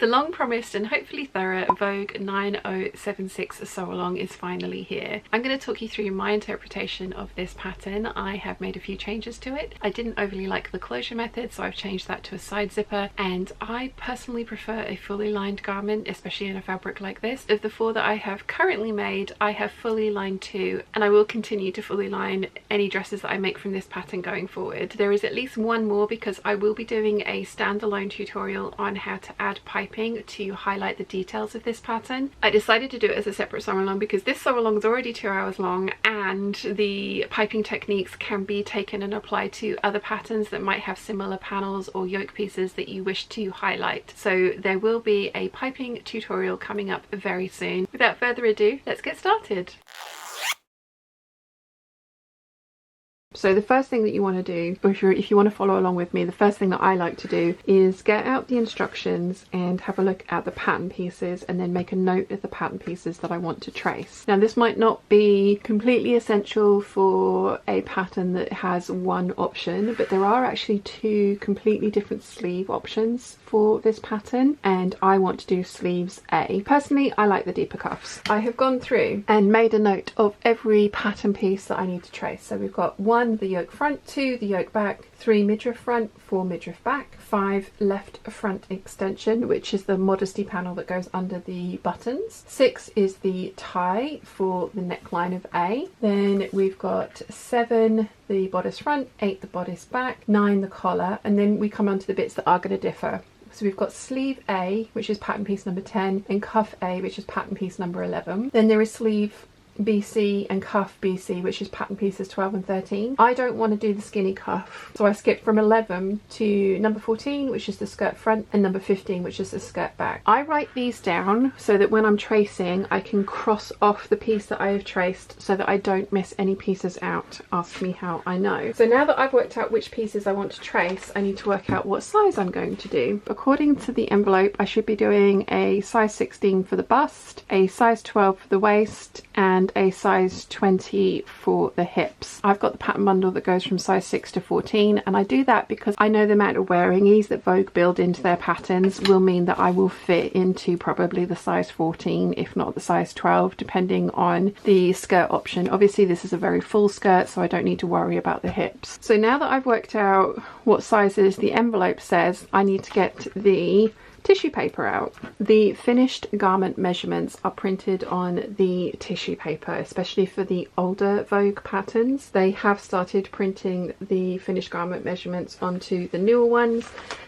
The long promised and hopefully thorough Vogue 9076 sew along is finally here. I'm going to talk you through my interpretation of this pattern. I have made a few changes to it. I didn't overly like the closure method, so I've changed that to a side zipper, and I personally prefer a fully lined garment, especially in a fabric like this. Of the 4 that I have currently made, I have fully lined 2, and I will continue to fully line any dresses that I make from this pattern going forward. There is at least one more because I will be doing a standalone tutorial on how to add piping to highlight the details of this pattern. I decided to do it as a separate sew along because this sew along is already 2 hours long, and the piping techniques can be taken and applied to other patterns that might have similar panels or yoke pieces that you wish to highlight. So there will be a piping tutorial coming up very soon. Without further ado, let's get started. So the first thing that you want to do, or if you want to follow along with me, the first thing that I like to do is get out the instructions and have a look at the pattern pieces, and then make a note of the pattern pieces that I want to trace. Now this might not be completely essential for a pattern that has one option, but there are actually 2 completely different sleeve options for this pattern, and I want to do sleeves A. Personally, I like the deeper cuffs. I have gone through and made a note of every pattern piece that I need to trace. So we've got 1, the yoke front, 2, the yoke back, 3, midriff front, 4, midriff back, 5, left front extension, which is the modesty panel that goes under the buttons, 6 is the tie for the neckline of A, then we've got 7, the bodice front, 8, the bodice back, 9, the collar, and then we come on to the bits that are going to differ. So we've got sleeve A, which is pattern piece number 10, and cuff A, which is pattern piece number 11. Then there is sleeve BC and cuff BC, which is pattern pieces 12 and 13. I don't want to do the skinny cuff, so I skipped from 11 to number 14, which is the skirt front, and number 15, which is the skirt back. I write these down so that when I'm tracing I can cross off the piece that I have traced so that I don't miss any pieces out. Ask me how I know. So now that I've worked out which pieces I want to trace, I need to work out what size I'm going to do. According to the envelope, I should be doing a size 16 for the bust, a size 12 for the waist, and a size 20 for the hips. I've got the pattern bundle that goes from size 6 to 14, and I do that because I know the amount of wearing ease that Vogue build into their patterns will mean that I will fit into probably the size 14, if not the size 12, depending on the skirt option. Obviously this is a very full skirt, so I don't need to worry about the hips. So now that I've worked out what sizes the envelope says, I need to get the tissue paper out. The finished garment measurements are printed on the tissue paper, especially for the older Vogue patterns. They have started printing the finished garment measurements onto the newer ones.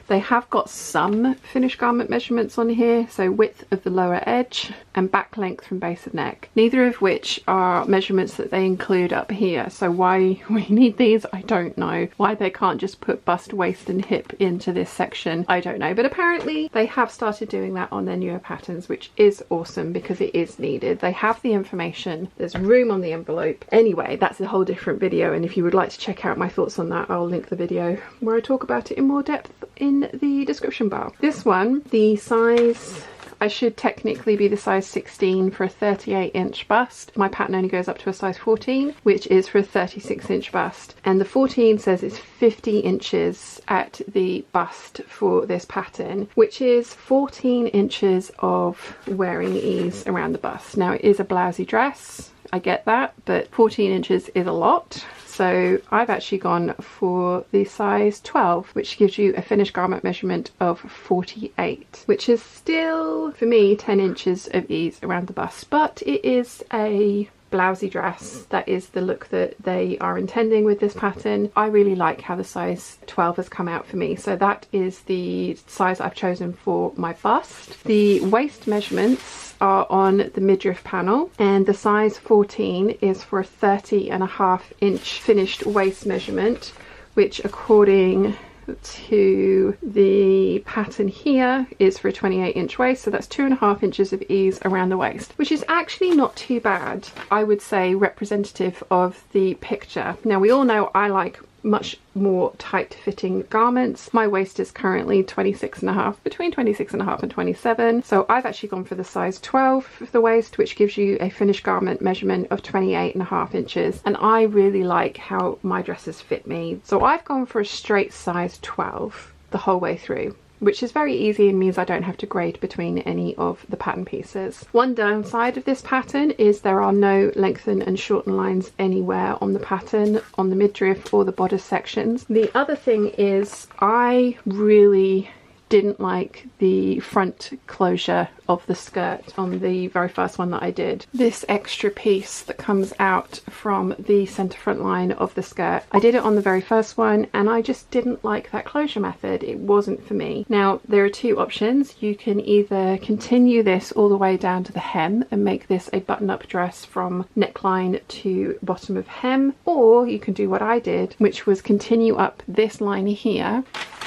They have got some finished garment measurements on here, so width of the lower edge and back length from base of neck, neither of which are measurements that they include up here. So why we need these, I don't know. Why they can't just put bust, waist and hip into this section, I don't know. But apparently they have started doing that on their newer patterns, which is awesome because it is needed. They have the information, there's room on the envelope. Anyway, that's a whole different video, and if you would like to check out my thoughts on that, I'll link the video where I talk about it in more depth in the description bar. This one, the size, I should technically be the size 16 for a 38-inch bust. My pattern only goes up to a size 14, which is for a 36-inch bust. And the 14 says it's 50 inches at the bust for this pattern, which is 14 inches of wearing ease around the bust. Now it is a blousey dress, I get that, but 14 inches is a lot. So I've actually gone for the size 12, which gives you a finished garment measurement of 48, which is still, for me, 10 inches of ease around the bust, but it is a blousey dress. That is the look that they are intending with this pattern. I really like how the size 12 has come out for me, so that is the size I've chosen for my bust. The waist measurements are on the midriff panel, and the size 14 is for a 30.5-inch finished waist measurement, which according to the pattern here is for a 28-inch waist, so that's 2.5 inches of ease around the waist, which is actually not too bad. I would say representative of the picture. Now we all know I like much more tight fitting garments. My waist is currently 26.5, between 26.5 and 27, so I've actually gone for the size 12 for the waist, which gives you a finished garment measurement of 28.5 inches, and I really like how my dresses fit me, so I've gone for a straight size 12 the whole way through. which is very easy and means I don't have to grade between any of the pattern pieces. One downside of this pattern is there are no lengthen and shorten lines anywhere on the pattern, on the midriff or the bodice sections. The other thing is I really didn't like the front closure of the skirt on the very first one that I did. This extra piece that comes out from the center front line of the skirt. I did it on the very first one and I just didn't like that closure method. It wasn't for me. Now there are two options. You can either continue this all the way down to the hem and make this a button-up dress from neckline to bottom of hem, or you can do what I did, which was continue up this line here.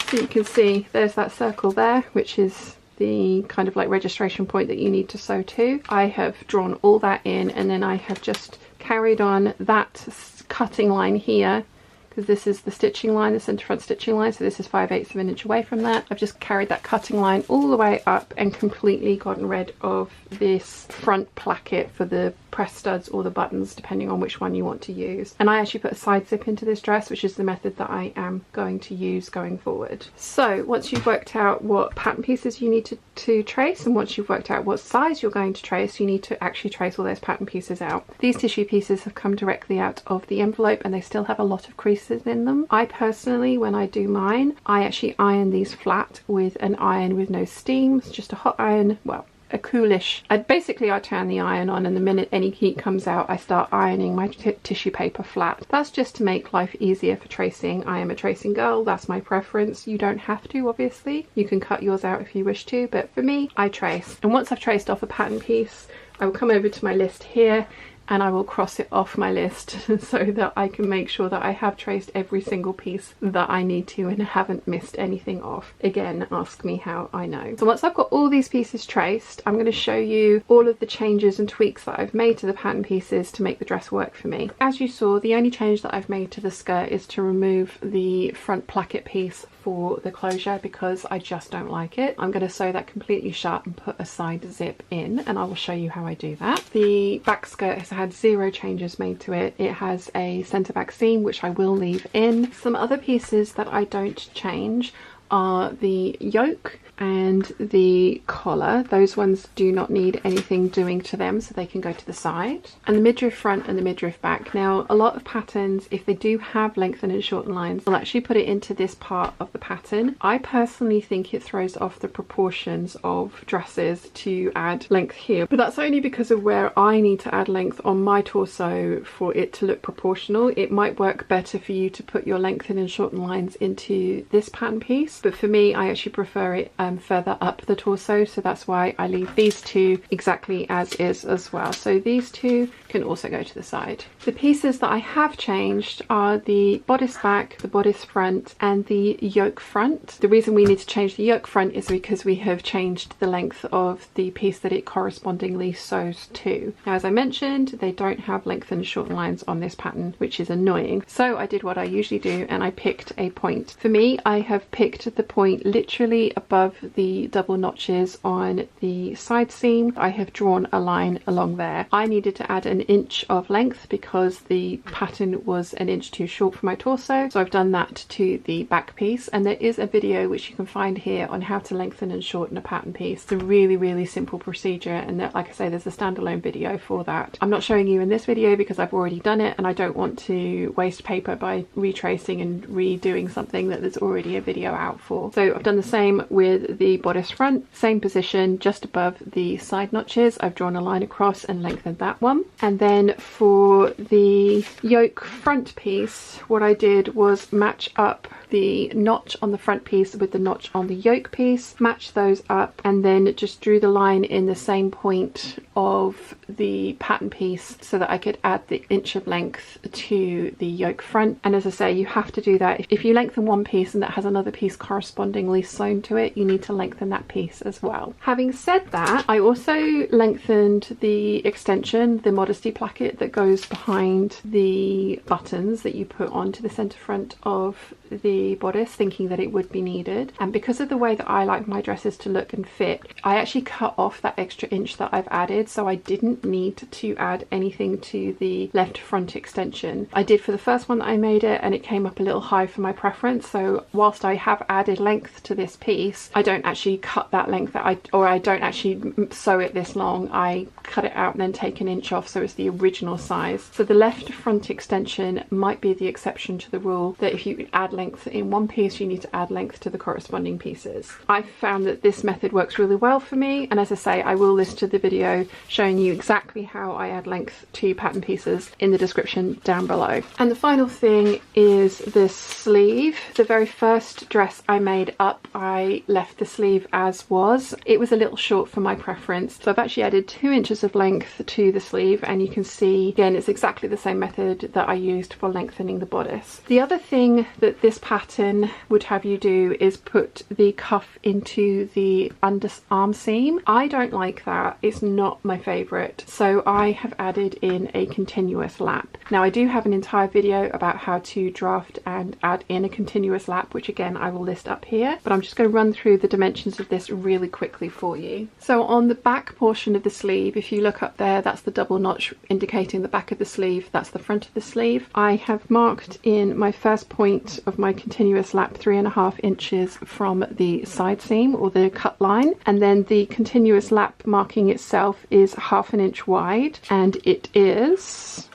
So you can see there's that circle there, which is the kind of like registration point that you need to sew to. I have drawn all that in and then I have just carried on that cutting line here, because this is the stitching line, the center front stitching line, so this is 5/8 of an inch away from that. I've just carried that cutting line all the way up and completely gotten rid of this front placket for the press studs or the buttons, depending on which one you want to use. And I actually put a side zip into this dress, which is the method that I am going to use going forward. So once you've worked out what pattern pieces you need to trace, and once you've worked out what size you're going to trace, you need to actually trace all those pattern pieces out. These tissue pieces have come directly out of the envelope and they still have a lot of creases in them. I personally, when I do mine, I actually iron these flat with an iron with no steam. It's just a hot iron, well, a coolish. I turn the iron on and the minute any heat comes out I start ironing my tissue paper flat. That's just to make life easier for tracing. I am a tracing girl, that's my preference. You don't have to, obviously. You can cut yours out if you wish to, but for me, I trace. And once I've traced off a pattern piece, I will come over to my list here and I will cross it off my list so that I can make sure that I have traced every single piece that I need to and haven't missed anything off. Again, ask me how I know. So once I've got all these pieces traced, I'm going to show you all of the changes and tweaks that I've made to the pattern pieces to make the dress work for me. As you saw, the only change that I've made to the skirt is to remove the front placket piece for the closure because I just don't like it. I'm going to sew that completely shut and put a side zip in, and I will show you how I do that. The back skirt has had 0 changes made to it. It has a centre back seam which I will leave in. Some other pieces that I don't change are the yoke and the collar. Those ones do not need anything doing to them, so they can go to the side. And the midriff front and the midriff back. Now, a lot of patterns, if they do have lengthen and shorten lines, will actually put it into this part of the pattern. I personally think it throws off the proportions of dresses to add length here, but that's only because of where I need to add length on my torso for it to look proportional. It might work better for you to put your lengthen and shorten lines into this pattern piece, but for me, I actually prefer it further up the torso, so that's why I leave these two exactly as is as well. So these two can also go to the side. The pieces that I have changed are the bodice back, the bodice front, and the yoke front. The reason we need to change the yoke front is because we have changed the length of the piece that it correspondingly sews to. Now, as I mentioned, they don't have lengthen and shorten lines on this pattern, which is annoying. So I did what I usually do and I picked a point. For me, I have picked the point literally above the double notches on the side seam. I have drawn a line along there. I needed to add an inch of length because the pattern was an inch too short for my torso, so I've done that to the back piece, and there is a video which you can find here on how to lengthen and shorten a pattern piece. It's a really simple procedure, and that, like I say, there's a standalone video for that. I'm not showing you in this video because I've already done it and I don't want to waste paper by retracing and redoing something that there's already a video out for. So I've done the same with the bodice front, same position just above the side notches. I've drawn a line across and lengthened that one. And then for the yoke front piece, what I did was match up the notch on the front piece with the notch on the yoke piece, match those up, and then just drew the line in the same point of the pattern piece so that I could add the inch of length to the yoke front. And as I say, you have to do that. If you lengthen one piece and that has another piece correspondingly sewn to it, you need to lengthen that piece as well. Having said that, I also lengthened the extension, the modesty placket that goes behind the buttons that you put onto the center front of the bodice, thinking that it would be needed. And because of the way that I like my dresses to look and fit, I actually cut off that extra inch that I've added, so I didn't need to add anything to the left front extension. I did for the first one that I made it, and it came up a little high for my preference, so whilst I have added length to this piece, I don't actually cut that length or I don't actually sew it this long. I cut it out and then take an inch off so it's the original size. So the left front extension might be the exception to the rule, that if you add length in one piece, you need to add length to the corresponding pieces. I found that this method works really well for me, and as I say, I will list to the video showing you exactly how I add length to pattern pieces in the description down below. And the final thing is this sleeve. The very first dress I made up, I left the sleeve as was. It was a little short for my preference, so I've actually added 2 inches of length to the sleeve, and you can see again it's exactly the same method that I used for lengthening the bodice. The other thing that this pattern would have you do is put the cuff into the underarm seam. I don't like that. It's not my favourite, so I have added in a continuous lap. Now I do have an entire video about how to draft and add in a continuous lap, which again I will list up here, but I'm just going to run through the dimensions of this really quickly for you. So on the back portion of the sleeve, if you look up there, that's the double notch indicating the back of the sleeve, that's the front of the sleeve. I have marked in my first point of my continuous lap 3.5 inches from the side seam or the cut line, and then the continuous lap marking itself is 1/2 inch wide, and it is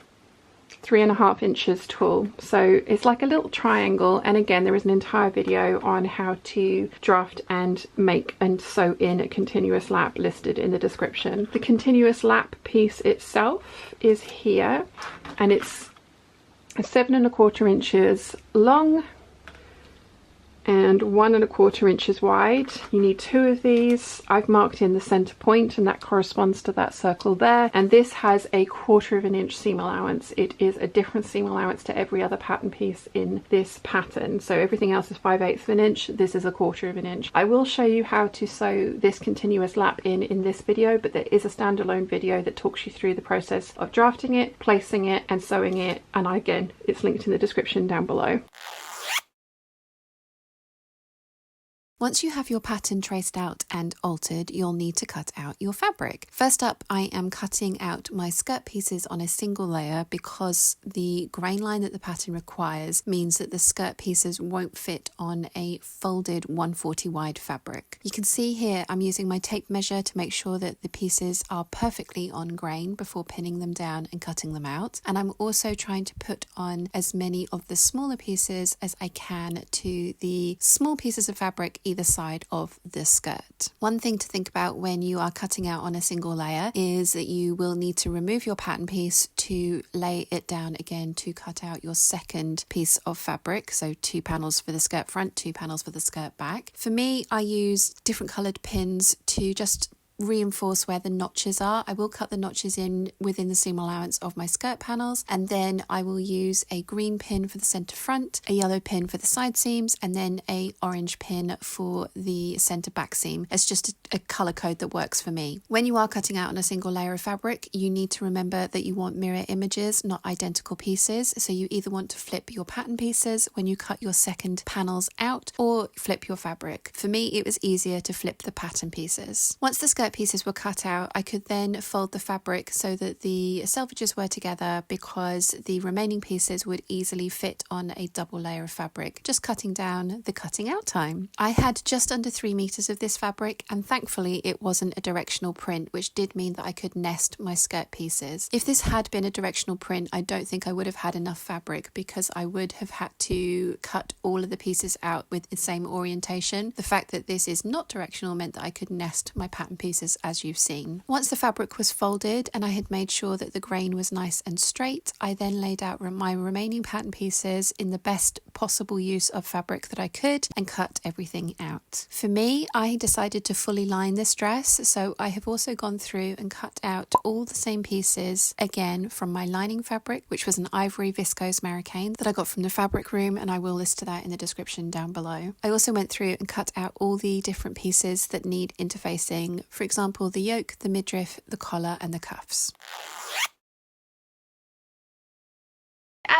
3.5 inches tall. So it's like a little triangle, and again there is an entire video on how to draft and make and sew in a continuous lap listed in the description. The continuous lap piece itself is here, and it's 7.25 inches long and 1.25 inches wide. You need 2 of these. I've marked in the center point, and that corresponds to that circle there, and this has a 1/4 inch seam allowance. It is a different seam allowance to every other pattern piece in this pattern, so everything else is 5/8 inch, this is a 1/4 inch. I will show you how to sew this continuous lap in this video, but there is a standalone video that talks you through the process of drafting it, placing it and sewing it, and again it's linked in the description down below. Once you have your pattern traced out and altered, you'll need to cut out your fabric. First up, I am cutting out my skirt pieces on a single layer because the grain line that the pattern requires means that the skirt pieces won't fit on a folded 140 wide fabric. You can see here I'm using my tape measure to make sure that the pieces are perfectly on grain before pinning them down and cutting them out. And I'm also trying to put on as many of the smaller pieces as I can to the small pieces of fabric either side of the skirt. One thing to think about when you are cutting out on a single layer is that you will need to remove your pattern piece to lay it down again to cut out your second piece of fabric. So 2 panels for the skirt front, 2 panels for the skirt back. For me, I use different coloured pins to just reinforce where the notches are. I will cut the notches in within the seam allowance of my skirt panels, and then I will use a green pin for the center front, a yellow pin for the side seams, and then a orange pin for the center back seam. It's just a color code that works for me. When you are cutting out on a single layer of fabric, you need to remember that you want mirror images, not identical pieces. So you either want to flip your pattern pieces when you cut your second panels out, or flip your fabric. For me, it was easier to flip the pattern pieces. Once the skirt pieces were cut out, I could then fold the fabric so that the selvages were together, because the remaining pieces would easily fit on a double layer of fabric, just cutting down the cutting out time. I had just under 3 meters of this fabric, and thankfully it wasn't a directional print, which did mean that I could nest my skirt pieces. If this had been a directional print, I don't think I would have had enough fabric, because I would have had to cut all of the pieces out with the same orientation. The fact that this is not directional meant that I could nest my pattern pieces as you've seen. Once the fabric was folded and I had made sure that the grain was nice and straight, I then laid out my remaining pattern pieces in the best possible use of fabric that I could and cut everything out. For me, I decided to fully line this dress, so I have also gone through and cut out all the same pieces again from my lining fabric, which was an ivory viscose Americaine that I got from the fabric room, and I will list that in the description down below. I also went through and cut out all the different pieces that need interfacing, for example the yoke, the midriff, the collar and the cuffs.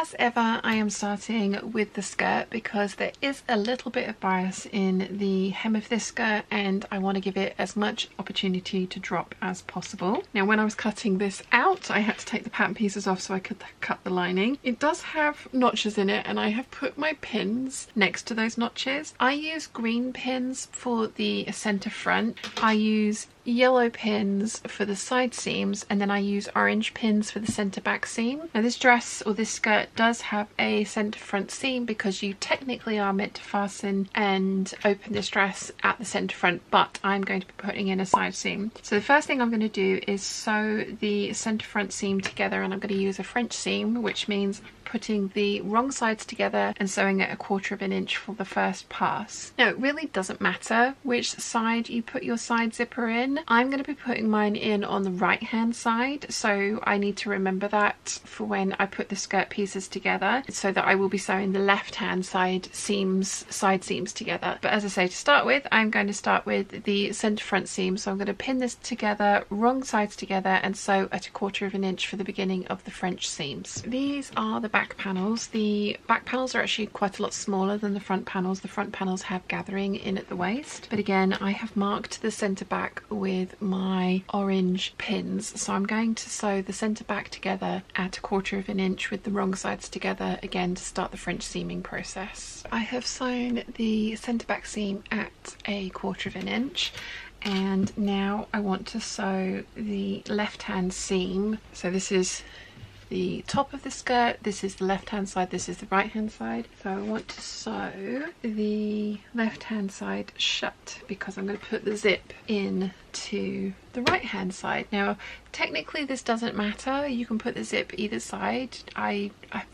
As ever, I am starting with the skirt because there is a little bit of bias in the hem of this skirt and I want to give it as much opportunity to drop as possible. Now when I was cutting this out, I had to take the pattern pieces off so I could cut the lining. It does have notches in it and I have put my pins next to those notches. I use green pins for the center front. I use yellow pins for the side seams, and then I use orange pins for the center back seam. Now this dress or this skirt does have a center front seam because you technically are meant to fasten and open this dress at the center front, but I'm going to be putting in a side seam. So the first thing I'm going to do is sew the center front seam together, and I'm going to use a French seam, which means putting the wrong sides together and sewing it 1/4 of an inch for the first pass. Now it really doesn't matter which side you put your side zipper in. I'm going to be putting mine in on the right hand side, so I need to remember that for when I put the skirt pieces together, so that I will be sewing the left hand side seams together. But as I say, to start with, I'm going to start with the center front seam, so I'm going to pin this together, wrong sides together, and sew at 1/4 of an inch for the beginning of the French seams. These are the back panels. The back panels are actually quite a lot smaller than the front panels. The front panels have gathering in at the waist, but again I have marked the center back with my orange pins, so I'm going to sew the center back together at 1/4 of an inch with the wrong sides together, again to start the French seaming process. I have sewn the center back seam at 1/4 of an inch, and now I want to sew the left hand seam. So this is the top of the skirt, this is the left hand side, this is the right hand side. So I want to sew the left hand side shut because I'm going to put the zip in to the right hand side. Now technically this doesn't matter, you can put the zip either side.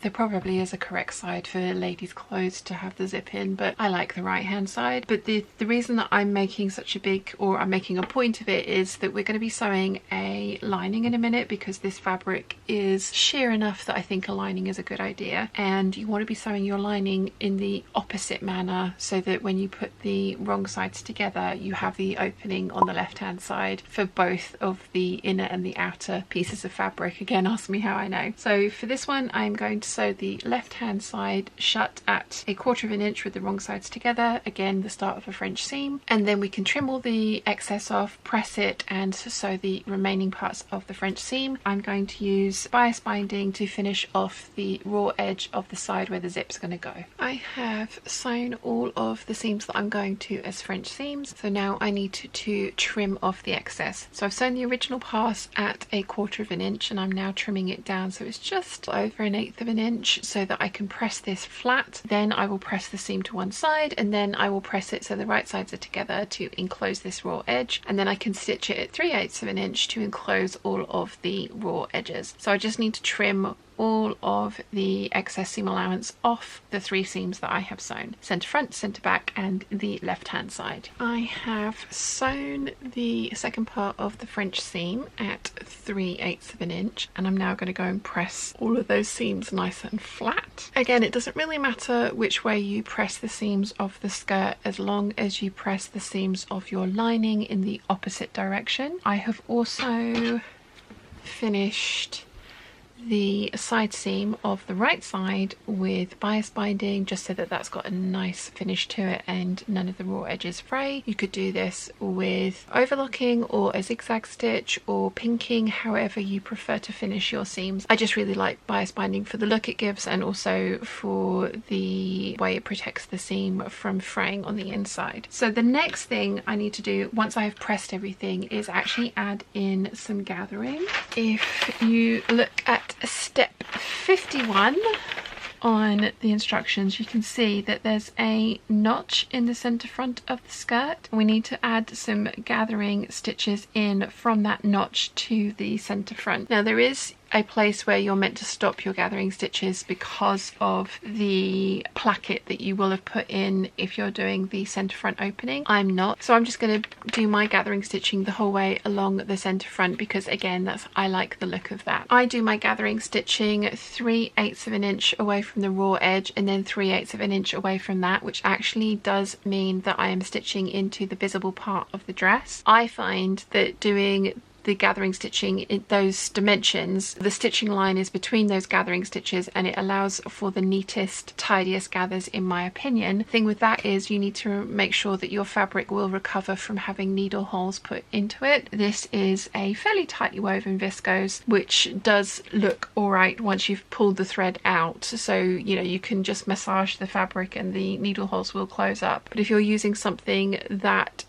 There probably is a correct side for ladies' clothes to have the zip in, but I like the right hand side. But the reason that I'm making such a big, or I'm making a point of it, is that we're going to be sewing a lining in a minute because this fabric is sheer enough that I think a lining is a good idea, and you want to be sewing your lining in the opposite manner so that when you put the wrong sides together you have the opening on the left hand side for both of the inner and the outer pieces of fabric. Again, ask me how I know. So for this one I'm going to sew the left hand side shut at 1/4 of an inch with the wrong sides together, again the start of a French seam, and then we can trim all the excess off, press it, and sew the remaining parts of the French seam. I'm going to use bias binding to finish off the raw edge of the side where the zip's going to go. I have sewn all of the seams that I'm going to as French seams, so now I need to trim off the excess. So I've sewn the original pass at 1/4 of an inch and I'm now trimming it down so it's just over 1/8 of an inch so that I can press this flat. Then I will press the seam to one side and then I will press it so the right sides are together to enclose this raw edge, and then I can stitch it at 3/8 of an inch to enclose all of the raw edges. So I just need to trim all of the excess seam allowance off the 3 seams that I have sewn, center front, center back, and the left hand side. I have sewn the second part of the French seam at 3/8 of an inch, and I'm now going to go and press all of those seams nice and flat. Again, it doesn't really matter which way you press the seams of the skirt as long as you press the seams of your lining in the opposite direction. I have also finished the side seam of the right side with bias binding just so that that's got a nice finish to it and none of the raw edges fray. You could do this with overlocking or a zigzag stitch or pinking, however you prefer to finish your seams. I just really like bias binding for the look it gives and also for the way it protects the seam from fraying on the inside. So the next thing I need to do once I have pressed everything is actually add in some gathering. If you look at step 51 on the instructions, you can see that there's a notch in the center front of the skirt. We need to add some gathering stitches in from that notch to the center front. Now there is a place where you're meant to stop your gathering stitches because of the placket that you will have put in if you're doing the center front opening. I'm not, so I'm just going to do my gathering stitching the whole way along the center front because again I like the look of that. I do my gathering stitching 3/8 of an inch away from the raw edge and then 3/8 of an inch away from that, which actually does mean that I am stitching into the visible part of the dress. I find that doing the gathering stitching in those dimensions, the stitching line is between those gathering stitches, and it allows for the neatest, tidiest gathers, in my opinion. The thing with that is you need to make sure that your fabric will recover from having needle holes put into it. This is a fairly tightly woven viscose, which does look alright once you've pulled the thread out, so you know, you can just massage the fabric and the needle holes will close up. But if you're using something that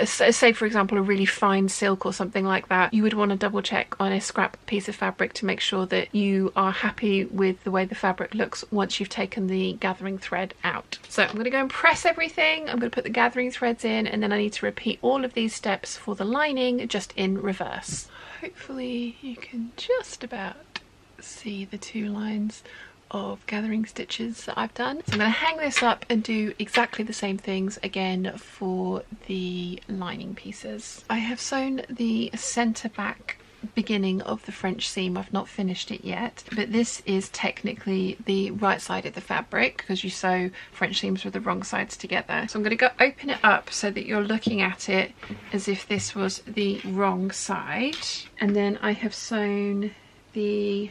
say for example a really fine silk or something like that, you would want to double check on a scrap piece of fabric to make sure that you are happy with the way the fabric looks once you've taken the gathering thread out. So I'm going to go and press everything. I'm going to put the gathering threads in, and then I need to repeat all of these steps for the lining, just in reverse. Hopefully you can just about see the two lines of gathering stitches that I've done. So I'm going to hang this up and do exactly the same things again for the lining pieces. I have sewn the centre back beginning of the French seam. I've not finished it yet, but this is technically the right side of the fabric because you sew French seams with the wrong sides together. So I'm going to go open it up so that you're looking at it as if this was the wrong side, and then I have sewn the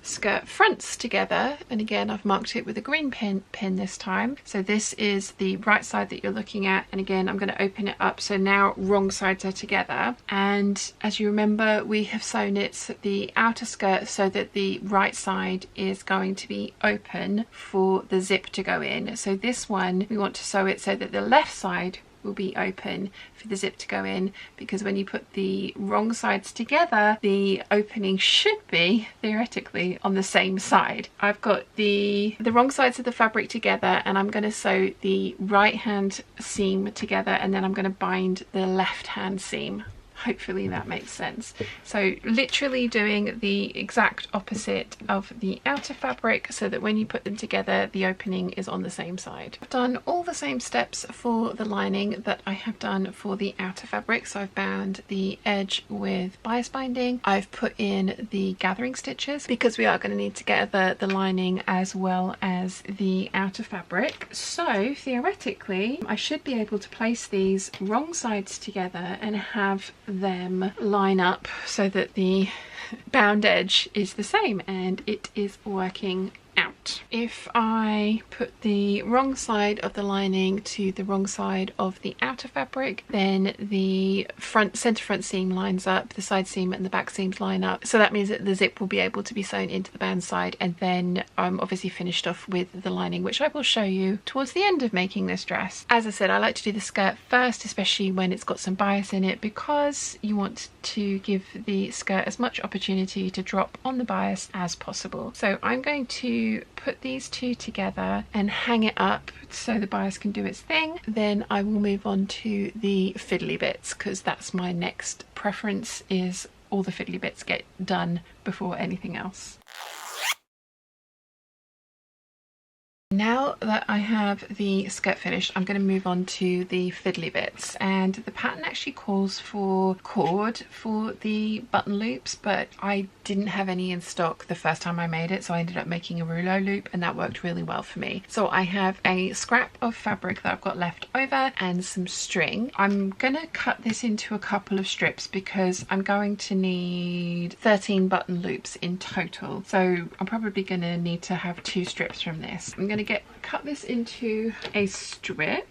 skirt fronts together, and again I've marked it with a green pin this time. So this is the right side that you're looking at, and again I'm going to open it up so now wrong sides are together. And as you remember, we have sewn it the outer skirt so that the right side is going to be open for the zip to go in. So this one we want to sew it so that the left side will be open for the zip to go in, because when you put the wrong sides together, the opening should be theoretically on the same side. I've got the wrong sides of the fabric together, and I'm going to sew the right hand seam together, and then I'm going to bind the left hand seam. Hopefully that makes sense. So literally doing the exact opposite of the outer fabric so that when you put them together the opening is on the same side. I've done all the same steps for the lining that I have done for the outer fabric. So I've bound the edge with bias binding. I've put in the gathering stitches because we are going to need to get the lining as well as the outer fabric. So theoretically I should be able to place these wrong sides together and have them line up so that the bound edge is the same, and it is working out. If I put the wrong side of the lining to the wrong side of the outer fabric, then the center front seam lines up, the side seam and the back seams line up. So that means that the zip will be able to be sewn into the band side, and then I'm obviously finished off with the lining, which I will show you towards the end of making this dress. As I said, I like to do the skirt first, especially when it's got some bias in it, because you want to give the skirt as much opportunity to drop on the bias as possible. So I'm going to put these two together and hang it up so the bias can do its thing. Then I will move on to the fiddly bits, because that's my next preference, is all the fiddly bits get done before anything else. Now that I have the skirt finished, I'm going to move on to the fiddly bits, and the pattern actually calls for cord for the button loops, but I didn't have any in stock the first time I made it, so I ended up making a rouleau loop, and that worked really well for me. So I have a scrap of fabric that I've got left over and some string. I'm gonna cut this into a couple of strips because I'm going to need 13 button loops in total, so I'm probably gonna need to have 2 strips from this. I'm gonna cut this into a strip.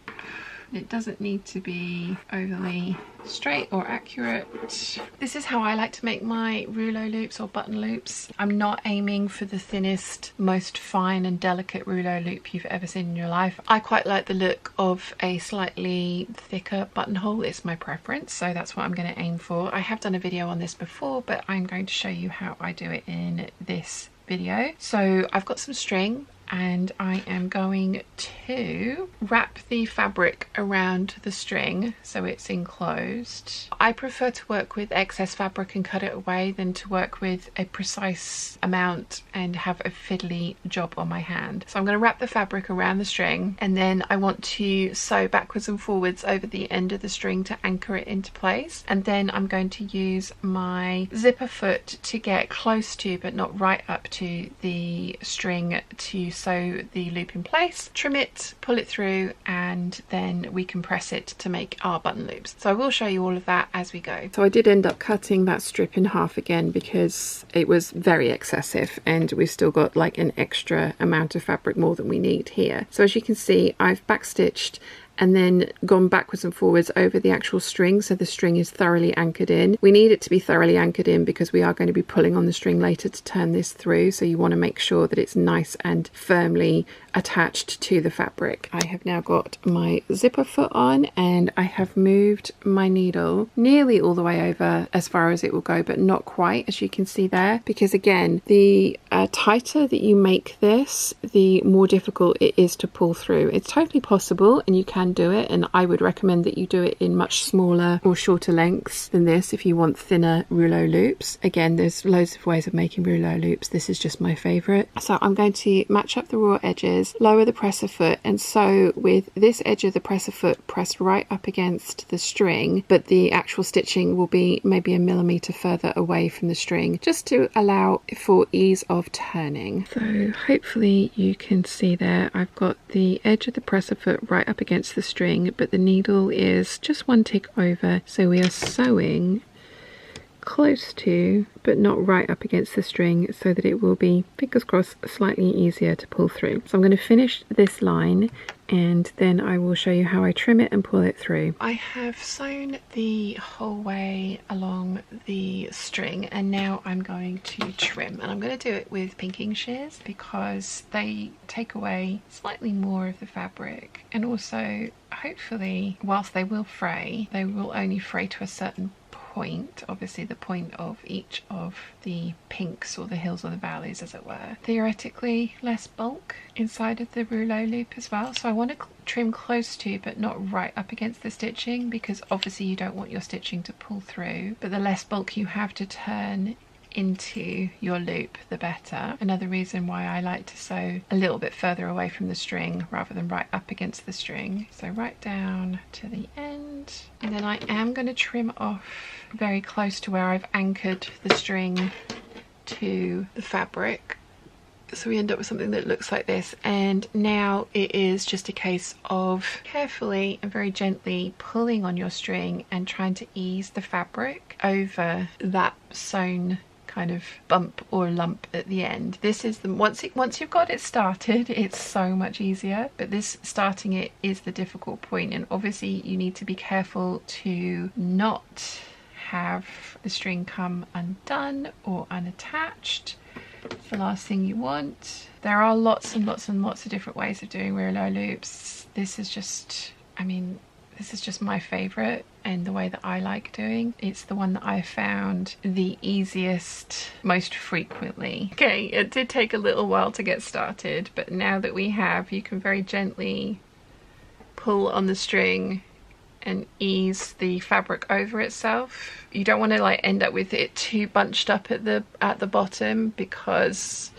It doesn't need to be overly straight or accurate. This is how I like to make my rouleau loops or button loops. I'm not aiming for the thinnest, most fine and delicate rouleau loop you've ever seen in your life. I quite like the look of a slightly thicker buttonhole. It's my preference, so that's what I'm going to aim for. I have done a video on this before, but I'm going to show you how I do it in this video. So I've got some string, and I am going to wrap the fabric around the string so it's enclosed. I prefer to work with excess fabric and cut it away than to work with a precise amount and have a fiddly job on my hand. So I'm going to wrap the fabric around the string, and then I want to sew backwards and forwards over the end of the string to anchor it into place, and then I'm going to use my zipper foot to get close to, but not right up to, the string to sew the loop in place, trim it, pull it through, and then we can press it to make our button loops. So I will show you all of that as we go. So I did end up cutting that strip in half again because it was very excessive, and we've still got like an extra amount of fabric more than we need here. So as you can see, I've backstitched and then gone backwards and forwards over the actual string, so the string is thoroughly anchored in. We need it to be thoroughly anchored in because we are going to be pulling on the string later to turn this through, so you want to make sure that it's nice and firmly attached to the fabric. I have now got my zipper foot on, and I have moved my needle nearly all the way over as far as it will go, but not quite, as you can see there, because again, the tighter that you make this, the more difficult it is to pull through. It's totally possible and you can do it, and I would recommend that you do it in much smaller or shorter lengths than this if you want thinner rouleau loops. Again, there's loads of ways of making rouleau loops. This is just my favorite. So I'm going to match up the raw edges, lower the presser foot, and sew with this edge of the presser foot pressed right up against the string, but the actual stitching will be maybe a millimeter further away from the string, just to allow for ease of turning. So hopefully you can see there, I've got the edge of the presser foot right up against the string, but the needle is just one tick over, so we are sewing close to but not right up against the string, so that it will be, fingers crossed, slightly easier to pull through. So I'm going to finish this line and then I will show you how I trim it and pull it through. I have sewn the whole way along the string, and now I'm going to trim, and I'm going to do it with pinking shears because they take away slightly more of the fabric, and also hopefully, whilst they will fray, they will only fray to a certain point, obviously the point of each of the pinks or the hills or the valleys, as it were. Theoretically less bulk inside of the rouleau loop as well, so I want to trim close to but not right up against the stitching, because obviously you don't want your stitching to pull through, but the less bulk you have to turn into your loop, the better. Another reason why I like to sew a little bit further away from the string rather than right up against the string. So right down to the end, and then I am going to trim off very close to where I've anchored the string to the fabric, so we end up with something that looks like this. And now it is just a case of carefully and very gently pulling on your string and trying to ease the fabric over that sewn kind of bump or lump at the end. This is the once you've got it started, it's so much easier, but this starting it is the difficult point, and obviously you need to be careful to not have the string come undone or unattached. It's the last thing you want. There are lots and lots and lots of different ways of doing rouleau loops. This is just, I mean, this is just my favorite and the way that I like doing. It's the one that I found the easiest most frequently. Okay, it did take a little while to get started, but now that we have, you can very gently pull on the string and ease the fabric over itself. You don't want to like end up with it too bunched up at the bottom, because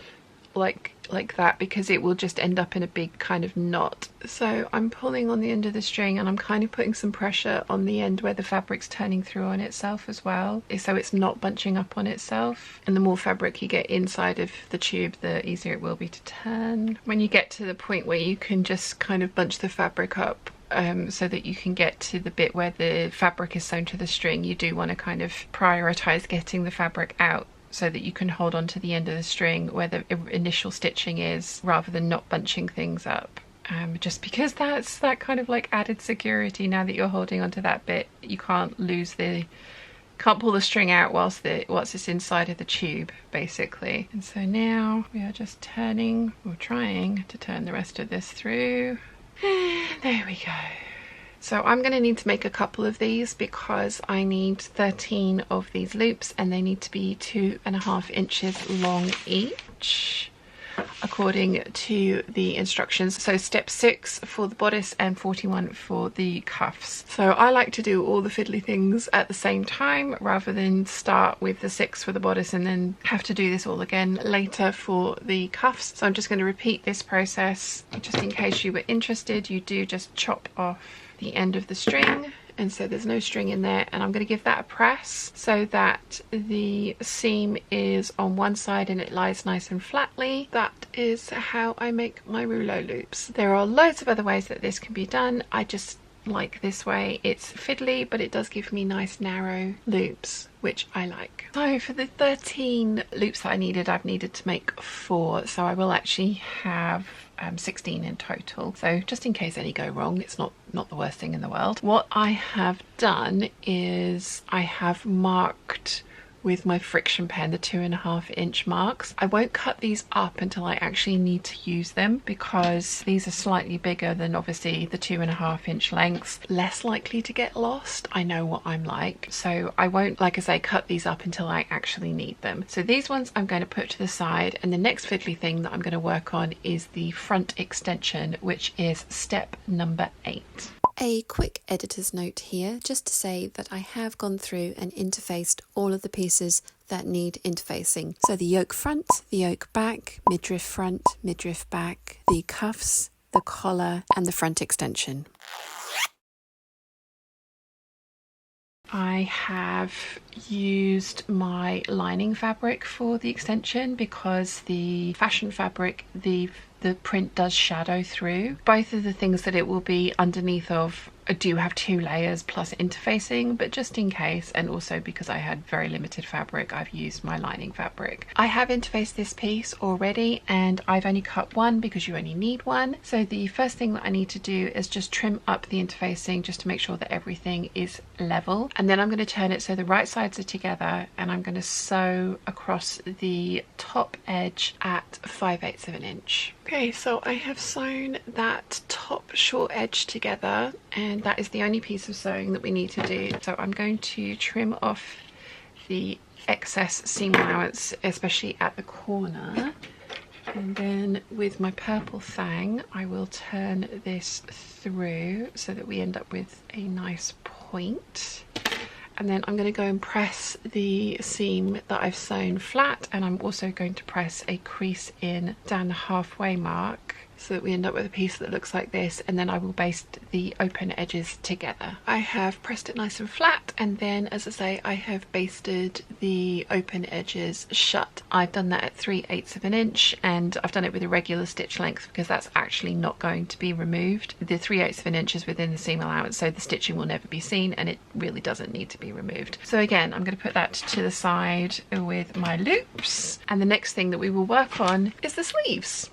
like that, because it will just end up in a big kind of knot. So I'm pulling on the end of the string, and I'm kind of putting some pressure on the end where the fabric's turning through on itself as well, so it's not bunching up on itself. And the more fabric you get inside of the tube, the easier it will be to turn. When you get to the point where you can just kind of bunch the fabric up, so that you can get to the bit where the fabric is sewn to the string, you do want to kind of prioritize getting the fabric out so that you can hold on to the end of the string where the initial stitching is, rather than not bunching things up. Just because that's that kind of like added security. Now that you're holding onto that bit, you can't pull the string out whilst it's inside of the tube, basically. And so now we are just turning, or trying to turn the rest of this through. There we go. So I'm going to need to make a couple of these because I need 13 of these loops, and they need to be 2.5 inches long each, according to the instructions. So step 6 for the bodice and 41 for the cuffs. So I like to do all the fiddly things at the same time, rather than start with the 6 for the bodice and then have to do this all again later for the cuffs. So I'm just going to repeat this process. Just in case you were interested, you do just chop off the end of the string and so there's no string in there, and I'm going to give that a press so that the seam is on one side and it lies nice and flatly. That is how I make my rouleau loops. There are loads of other ways that this can be done. I just like this way. It's fiddly, but it does give me nice narrow loops, which I like. So for the 13 loops that I've needed to make 4, so I will actually have 16 in total. So just in case any go wrong, it's not the worst thing in the world. What I have done is I have marked with my friction pen the 2.5 inch marks. I won't cut these up until I actually need to use them, because these are slightly bigger than obviously the 2.5 inch lengths, less likely to get lost. I know what I'm like, so I won't, like I say, cut these up until I actually need them. So these ones I'm going to put to the side, and the next fiddly thing that I'm going to work on is the front extension, which is step number 8. A quick editor's note here, just to say that I have gone through and interfaced all of the pieces that need interfacing. So the yoke front, the yoke back, midriff front, midriff back, the cuffs, the collar, and the front extension. I have used my lining fabric for the extension because the fashion fabric, the print does shadow through. Both of the things that it will be underneath of do have 2 layers plus interfacing, but just in case, and also because I had very limited fabric, I've used my lining fabric. I have interfaced this piece already, and I've only cut 1 because you only need 1. So the first thing that I need to do is just trim up the interfacing just to make sure that everything is level, and then I'm going to turn it so the right sides are together, and I'm going to sew across the top edge at 5/8 of an inch. Okay, so I have sewn that top short edge together, and that is the only piece of sewing that we need to do. So I'm going to trim off the excess seam allowance, especially at the corner, and then with my purple thang I will turn this through so that we end up with a nice point. And then I'm going to go and press the seam that I've sewn flat, and I'm also going to press a crease in down the halfway mark so that we end up with a piece that looks like this, and then I will baste the open edges together. I have pressed it nice and flat, and then, as I say, I have basted the open edges shut. I've done that at 3/8 of an inch, and I've done it with a regular stitch length because that's actually not going to be removed. The 3/8 of an inch is within the seam allowance, so the stitching will never be seen, and it really doesn't need to be removed. So again, I'm going to put that to the side with my loops, and the next thing that we will work on is the sleeves.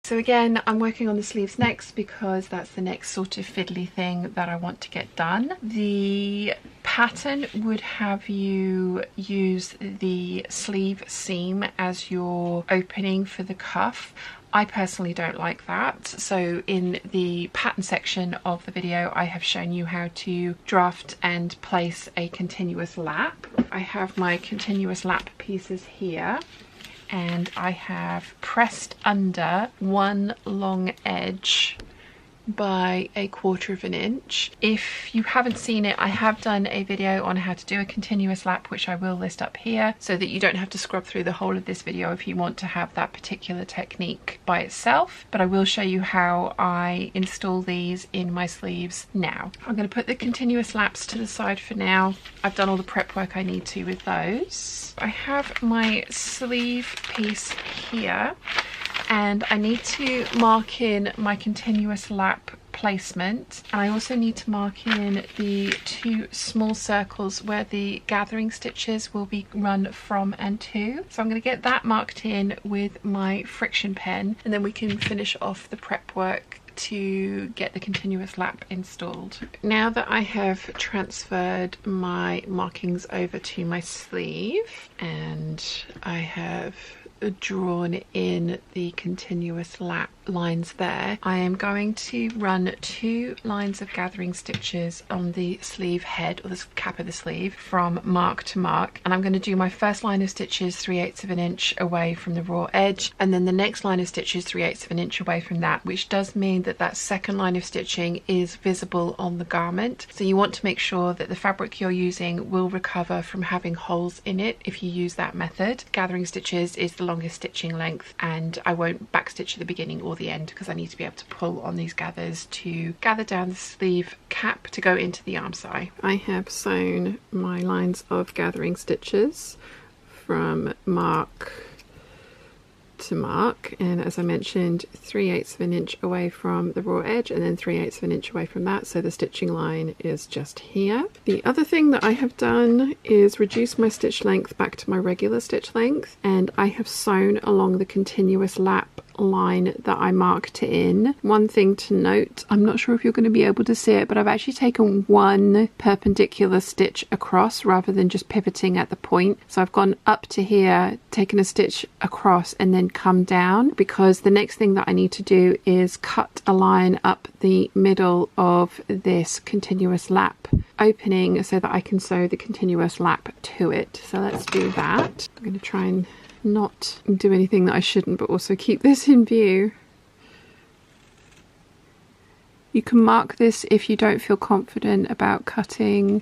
So again, I'm working on the sleeves next because that's the next sort of fiddly thing that I want to get done. The pattern would have you use the sleeve seam as your opening for the cuff. I personally don't like that, so in the pattern section of the video I have shown you how to draft and place a continuous lap. I have my continuous lap pieces here, and I have pressed under one long edge by 1/4 of an inch. If you haven't seen it, I have done a video on how to do a continuous lap, which I will list up here so that you don't have to scrub through the whole of this video if you want to have that particular technique by itself, but I will show you how I install these in my sleeves now. I'm going to put the continuous laps to the side for now. I've done all the prep work I need to with those. I have my sleeve piece here, and I need to mark in my continuous lap placement, and I also need to mark in the 2 small circles where the gathering stitches will be run from and to. So I'm going to get that marked in with my friction pen, and then we can finish off the prep work to get the continuous lap installed. Now that I have transferred my markings over to my sleeve and I have drawn in the continuous lap lines there, I am going to run 2 lines of gathering stitches on the sleeve head, or the cap of the sleeve, from mark to mark, and I'm going to do my first line of stitches 3/8 of an inch away from the raw edge, and then the next line of stitches 3/8 of an inch away from that, which does mean that that second line of stitching is visible on the garment. So you want to make sure that the fabric you're using will recover from having holes in it if you use that method. Gathering stitches is the longest stitching length, and I won't backstitch at the beginning or the end because I need to be able to pull on these gathers to gather down the sleeve cap to go into the arm side. I have sewn my lines of gathering stitches from mark to mark, and as I mentioned, 3/8 of an inch away from the raw edge and then 3/8 of an inch away from that, so the stitching line is just here. The other thing that I have done is reduce my stitch length back to my regular stitch length, and I have sewn along the continuous lap line that I marked in. One thing to note, I'm not sure if you're going to be able to see it, but I've actually taken one perpendicular stitch across rather than just pivoting at the point. So I've gone up to here, taken a stitch across, and then come down, because the next thing that I need to do is cut a line up the middle of this continuous lap opening so that I can sew the continuous lap to it. So let's do that. I'm going to try and not do anything that I shouldn't, but also keep this in view. You can mark this if you don't feel confident about cutting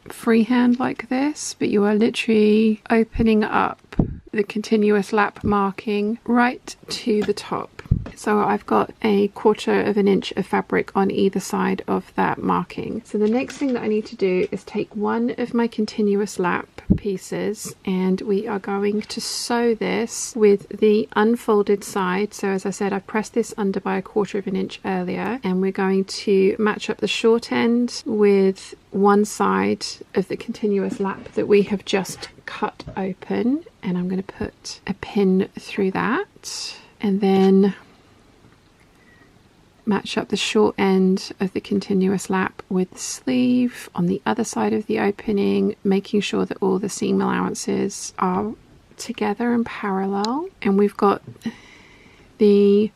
freehand like this, but you are literally opening up the continuous lap marking right to the top. So I've got a 1/4 of an inch of fabric on either side of that marking. So the next thing that I need to do is take one of my continuous lap pieces, and we are going to sew this with the unfolded side. So as I said, I pressed this under by a 1/4 of an inch earlier, and we're going to match up the short end with one side of the continuous lap that we have just cut open, and I'm going to put a pin through that, and then match up the short end of the continuous lap with the sleeve on the other side of the opening, making sure that all the seam allowances are together and parallel. And we've got the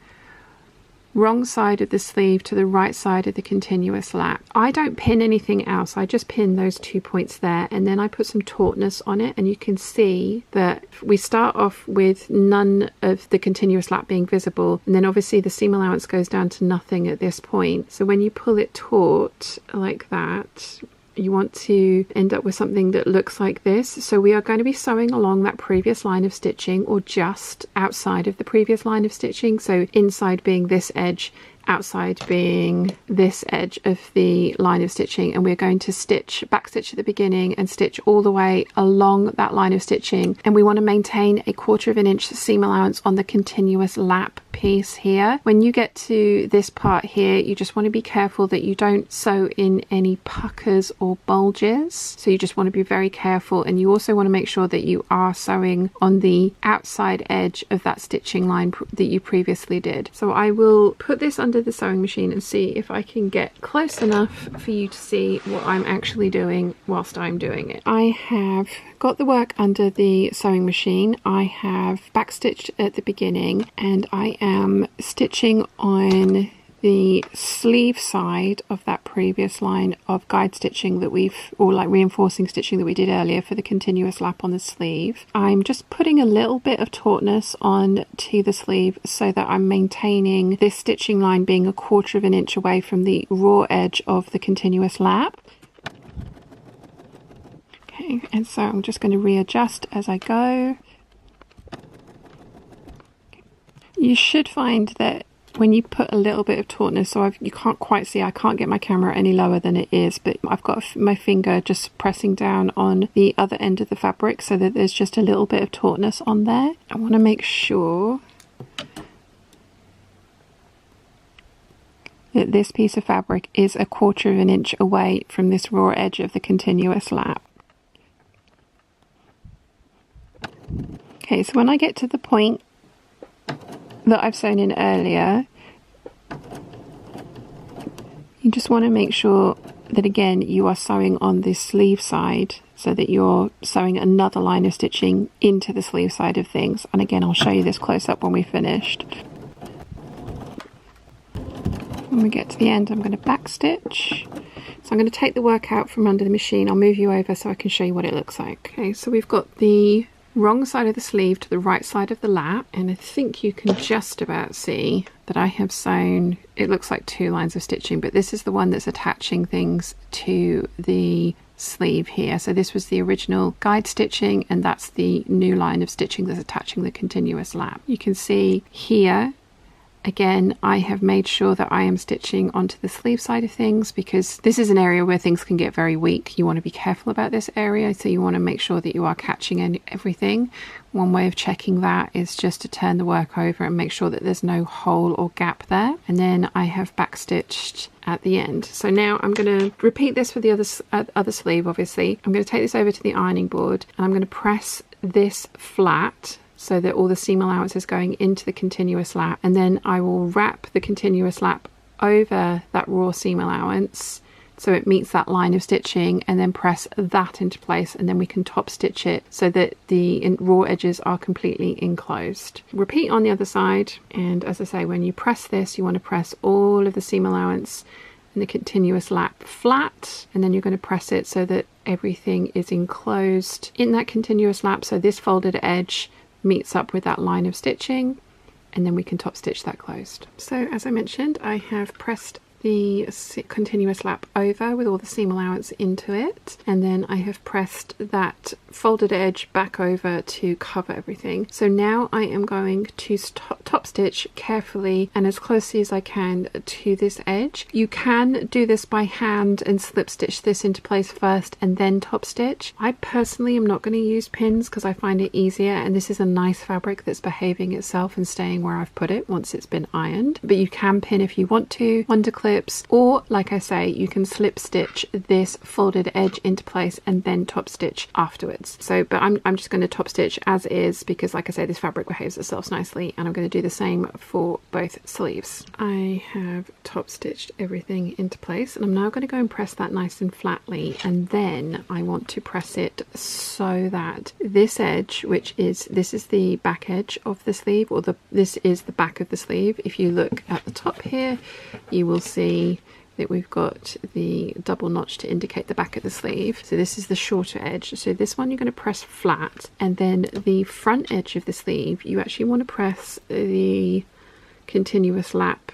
wrong side of the sleeve to the right side of the continuous lap. I don't pin anything else, I just pin those 2 points there, and then I put some tautness on it, and you can see that we start off with none of the continuous lap being visible, and then obviously the seam allowance goes down to nothing at this point. So when you pull it taut like that, you want to end up with something that looks like this. So we are going to be sewing along that previous line of stitching, or just outside of the previous line of stitching, so inside being this edge, outside being this edge of the line of stitching, and we're going to stitch back stitch at the beginning and stitch all the way along that line of stitching, and we want to maintain a 1/4 of an inch seam allowance on the continuous lap piece here. When you get to this part here, you just want to be careful that you don't sew in any puckers or bulges, so you just want to be very careful, and you also want to make sure that you are sewing on the outside edge of that stitching line that you previously did. So I will put this under the sewing machine and see if I can get close enough for you to see what I'm actually doing whilst I'm doing it. I have got the work under the sewing machine. I have backstitched at the beginning, and I am stitching on the sleeve side of that previous line of guide stitching that or like reinforcing stitching that we did earlier for the continuous lap on the sleeve. I'm just putting a little bit of tautness on to the sleeve so that I'm maintaining this stitching line being a 1/4 of an inch away from the raw edge of the continuous lap. Okay, and so I'm just going to readjust as I go. You should find that when you put a little bit of tautness, so you can't quite see, I can't get my camera any lower than it is, but I've got my finger just pressing down on the other end of the fabric so that there's just a little bit of tautness on there. I want to make sure that this piece of fabric is a 1/4 of an inch away from this raw edge of the continuous lap. Okay, so when I get to the point that I've sewn in earlier, you just want to make sure that again you are sewing on this sleeve side, so that you're sewing another line of stitching into the sleeve side of things. And again, I'll show you this close up when we've finished. When we get to the end, I'm going to back stitch. So I'm going to take the work out from under the machine. I'll move you over so I can show you what it looks like. Okay, so we've got the wrong side of the sleeve to the right side of the lap, and I think you can just about see that I have sewn, it looks like 2 lines of stitching, but this is the one that's attaching things to the sleeve here. So this was the original guide stitching, and that's the new line of stitching that's attaching the continuous lap. You can see here again, I have made sure that I am stitching onto the sleeve side of things, because this is an area where things can get very weak. You want to be careful about this area, so you want to make sure that you are catching everything. One way of checking that is just to turn the work over and make sure that there's no hole or gap there. And then I have backstitched at the end. So now I'm going to repeat this for the other sleeve. Obviously, I'm going to take this over to the ironing board, and I'm going to press this flat so that all the seam allowance is going into the continuous lap, and then I will wrap the continuous lap over that raw seam allowance so it meets that line of stitching, and then press that into place, and then we can top stitch it so that the raw edges are completely enclosed. Repeat on the other side, and as I say, when you press this, you want to press all of the seam allowance and the continuous lap flat, and then you're going to press it so that everything is enclosed in that continuous lap, so this folded edge meets up with that line of stitching, and then we can top stitch that closed. So as I mentioned, I have pressed the continuous lap over with all the seam allowance into it, and then I have pressed that folded edge back over to cover everything. So now I am going to top stitch carefully and as closely as I can to this edge. You can do this by hand and slip stitch this into place first and then top stitch. I personally am not going to use pins because I find it easier, and this is a nice fabric that's behaving itself and staying where I've put it once it's been ironed. But you can pin if you want to, wonder clips, or like I say, you can slip stitch this folded edge into place and then top stitch afterwards. So but I'm just going to top stitch as is, because like I say, this fabric behaves itself nicely, and I'm going to do the same for both sleeves. I have top stitched everything into place, and I'm now going to go and press that nice and flatly, and then I want to press it so that this edge, this is the back edge of the sleeve, or this is the back of the sleeve. If you look at the top here, you will see that we've got the double notch to indicate the back of the sleeve. So this is the shorter edge. So this one you're going to press flat, and then the front edge of the sleeve, you actually want to press the continuous lap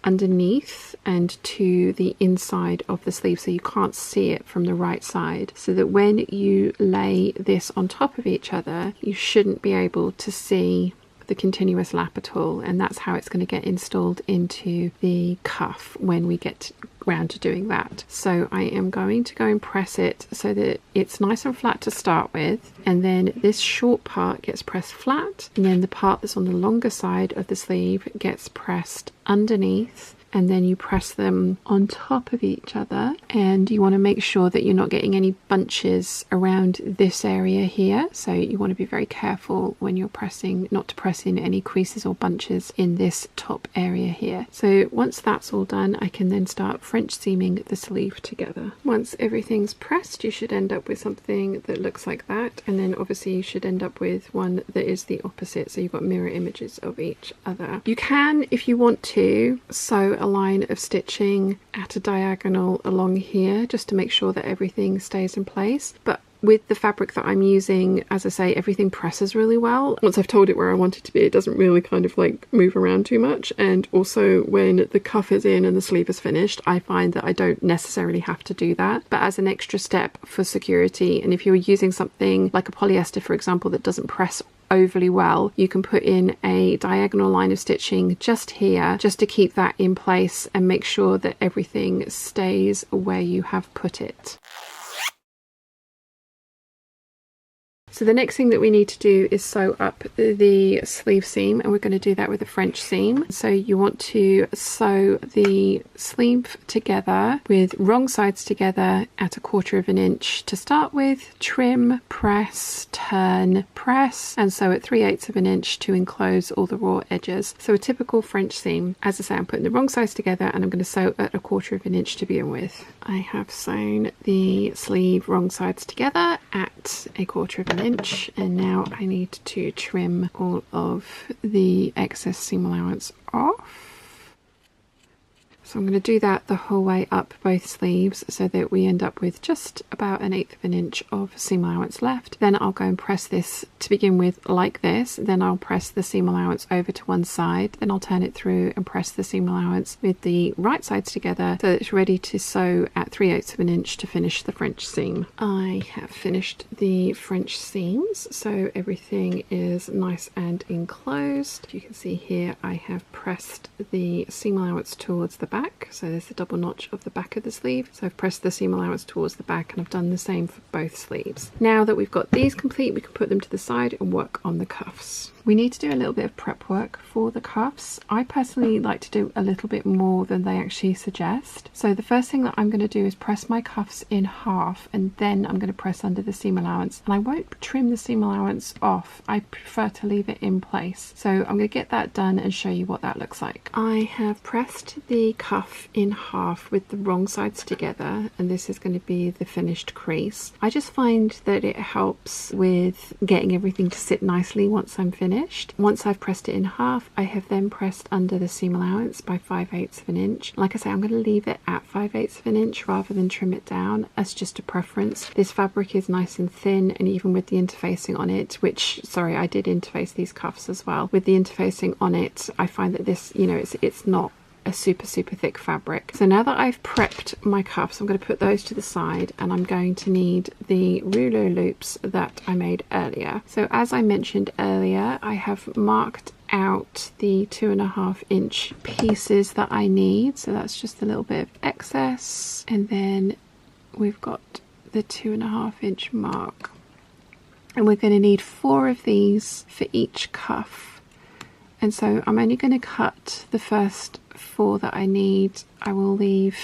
underneath and to the inside of the sleeve, so you can't see it from the right side, so that when you lay this on top of each other, you shouldn't be able to see the continuous lap at all, and that's how it's going to get installed into the cuff when we get round to doing that. So I am going to go and press it so that it's nice and flat to start with, and then this short part gets pressed flat, and then the part that's on the longer side of the sleeve gets pressed underneath, and then you press them on top of each other, and you want to make sure that you're not getting any bunches around this area here. So you want to be very careful when you're pressing not to press in any creases or bunches in this top area here. So once that's all done, I can then start French seaming the sleeve together. Once everything's pressed, you should end up with something that looks like that, and then obviously you should end up with one that is the opposite, so you've got mirror images of each other. You can, if you want to, sew a line of stitching at a diagonal along here just to make sure that everything stays in place, but with the fabric that I'm using, as I say, everything presses really well. Once I've told it where I want it to be, it doesn't really kind of like move around too much. And also when the cuff is in and the sleeve is finished, I find that I don't necessarily have to do that, but as an extra step for security. And if you're using something like a polyester, for example, that doesn't press overly well, you can put in a diagonal line of stitching just here, just to keep that in place and make sure that everything stays where you have put it. So the next thing that we need to do is sew up the sleeve seam, and we're going to do that with a French seam. So you want to sew the sleeve together with wrong sides together at 1/4 of an inch to start with, trim, press, turn, press, and sew at 3/8 of an inch to enclose all the raw edges. So a typical French seam. As I say, I'm putting the wrong sides together, and I'm going to sew at 1/4 of an inch to begin with. I have sewn the sleeve wrong sides together at 1/4 of an inch, and now I need to trim all of the excess seam allowance off. So I'm going to do that the whole way up both sleeves so that we end up with just about 1/8 of an inch of seam allowance left. Then I'll go and press this to begin with like this. Then I'll press the seam allowance over to one side. Then I'll turn it through and press the seam allowance with the right sides together so that it's ready to sew at 3/8 of an inch to finish the French seam. I have finished the French seams, so everything is nice and enclosed. You can see here I have pressed the seam allowance towards the back, so there's the double notch of the back of the sleeve. So I've pressed the seam allowance towards the back, and I've done the same for both sleeves. Now that we've got these complete, we can put them to the side and work on the cuffs. We need to do a little bit of prep work for the cuffs. I personally like to do a little bit more than they actually suggest. So the first thing that I'm going to do is press my cuffs in half, and then I'm going to press under the seam allowance. And I won't trim the seam allowance off. I prefer to leave it in place. So I'm going to get that done and show you what that looks like. I have pressed the cuff in half with the wrong sides together, and this is going to be the finished crease. I just find that it helps with getting everything to sit nicely once I'm finished. Once I've pressed it in half, I have then pressed under the seam allowance by 5/8 of an inch. Like I say, I'm going to leave it at 5/8 of an inch rather than trim it down. That's just a preference. This fabric is nice and thin, and even with the interfacing on it, which, sorry, I did interface these cuffs as well. With the interfacing on it, I find that this, you know, it's not a super thick fabric. So now that I've prepped my cuffs, I'm going to put those to the side, and I'm going to need the rouleau loops that I made earlier. So as I mentioned earlier, I have marked out the 2.5 inch pieces that I need. So that's just a little bit of excess, and then we've got the 2.5 inch mark, and we're going to need 4 of these for each cuff. And so I'm only going to cut the first 4 that I need. I will leave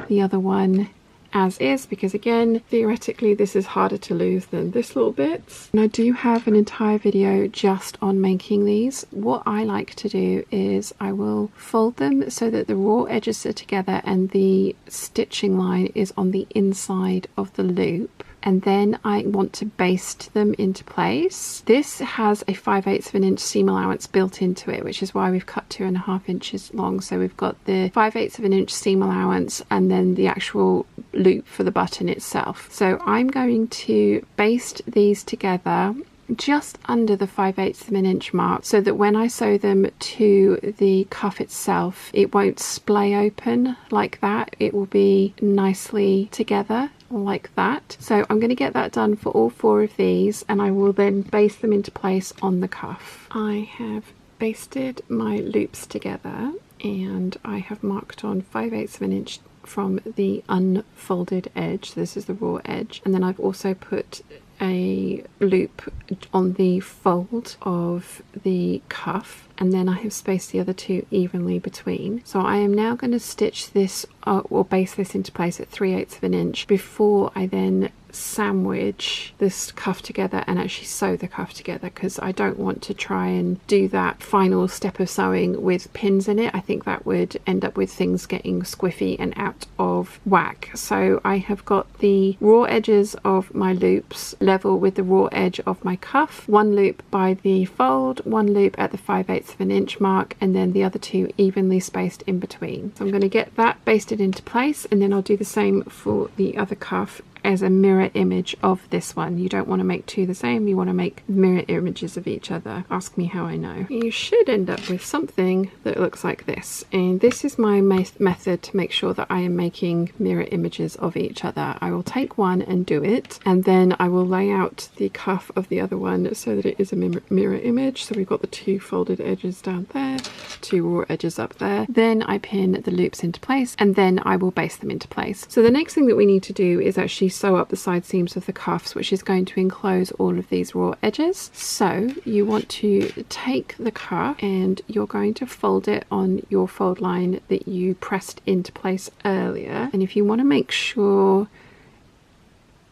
the other one as is, because again, theoretically this is harder to lose than this little bit. And I do have an entire video just on making these. What I like to do is I will fold them so that the raw edges are together and the stitching line is on the inside of the loop. And then I want to baste them into place. This has a 5/8 of an inch seam allowance built into it, which is why we've cut 2.5 inches long. So we've got the 5/8 of an inch seam allowance and then the actual loop for the button itself. So I'm going to baste these together just under the 5/8 of an inch mark, so that when I sew them to the cuff itself, it won't splay open like that. It will be nicely together like that. So I'm going to get that done for all 4 of these, and I will then baste them into place on the cuff. I have basted my loops together, and I have marked on 5/8 of an inch from the unfolded edge. So this is the raw edge, and then I've also put a loop on the fold of the cuff, and then I have spaced the other 2 evenly between. So I am now going to stitch this or baste this into place at 3/8 of an inch before I then sandwich this cuff together and actually sew the cuff together, because I don't want to try and do that final step of sewing with pins in it. I think that would end up with things getting squiffy and out of whack. So I have got the raw edges of my loops level with the raw edge of my cuff, 1 loop by the fold, 1 loop at the 5/8 of an inch mark, and then the other 2 evenly spaced in between. So I'm going to get that basted into place, and then I'll do the same for the other cuff as a mirror image of this one. You don't want to make 2 the same, you want to make mirror images of each other. Ask me how I know. You should end up with something that looks like this, and this is my method to make sure that I am making mirror images of each other. I will take one and do it, and then I will lay out the cuff of the other one so that it is a mirror image. So we've got the 2 folded edges down there, 2 raw edges up there. Then I pin the loops into place, and then I will baste them into place. So the next thing that we need to do is actually sew up the side seams of the cuffs, which is going to enclose all of these raw edges. So you want to take the cuff and you're going to fold it on your fold line that you pressed into place earlier. And if you want to make sure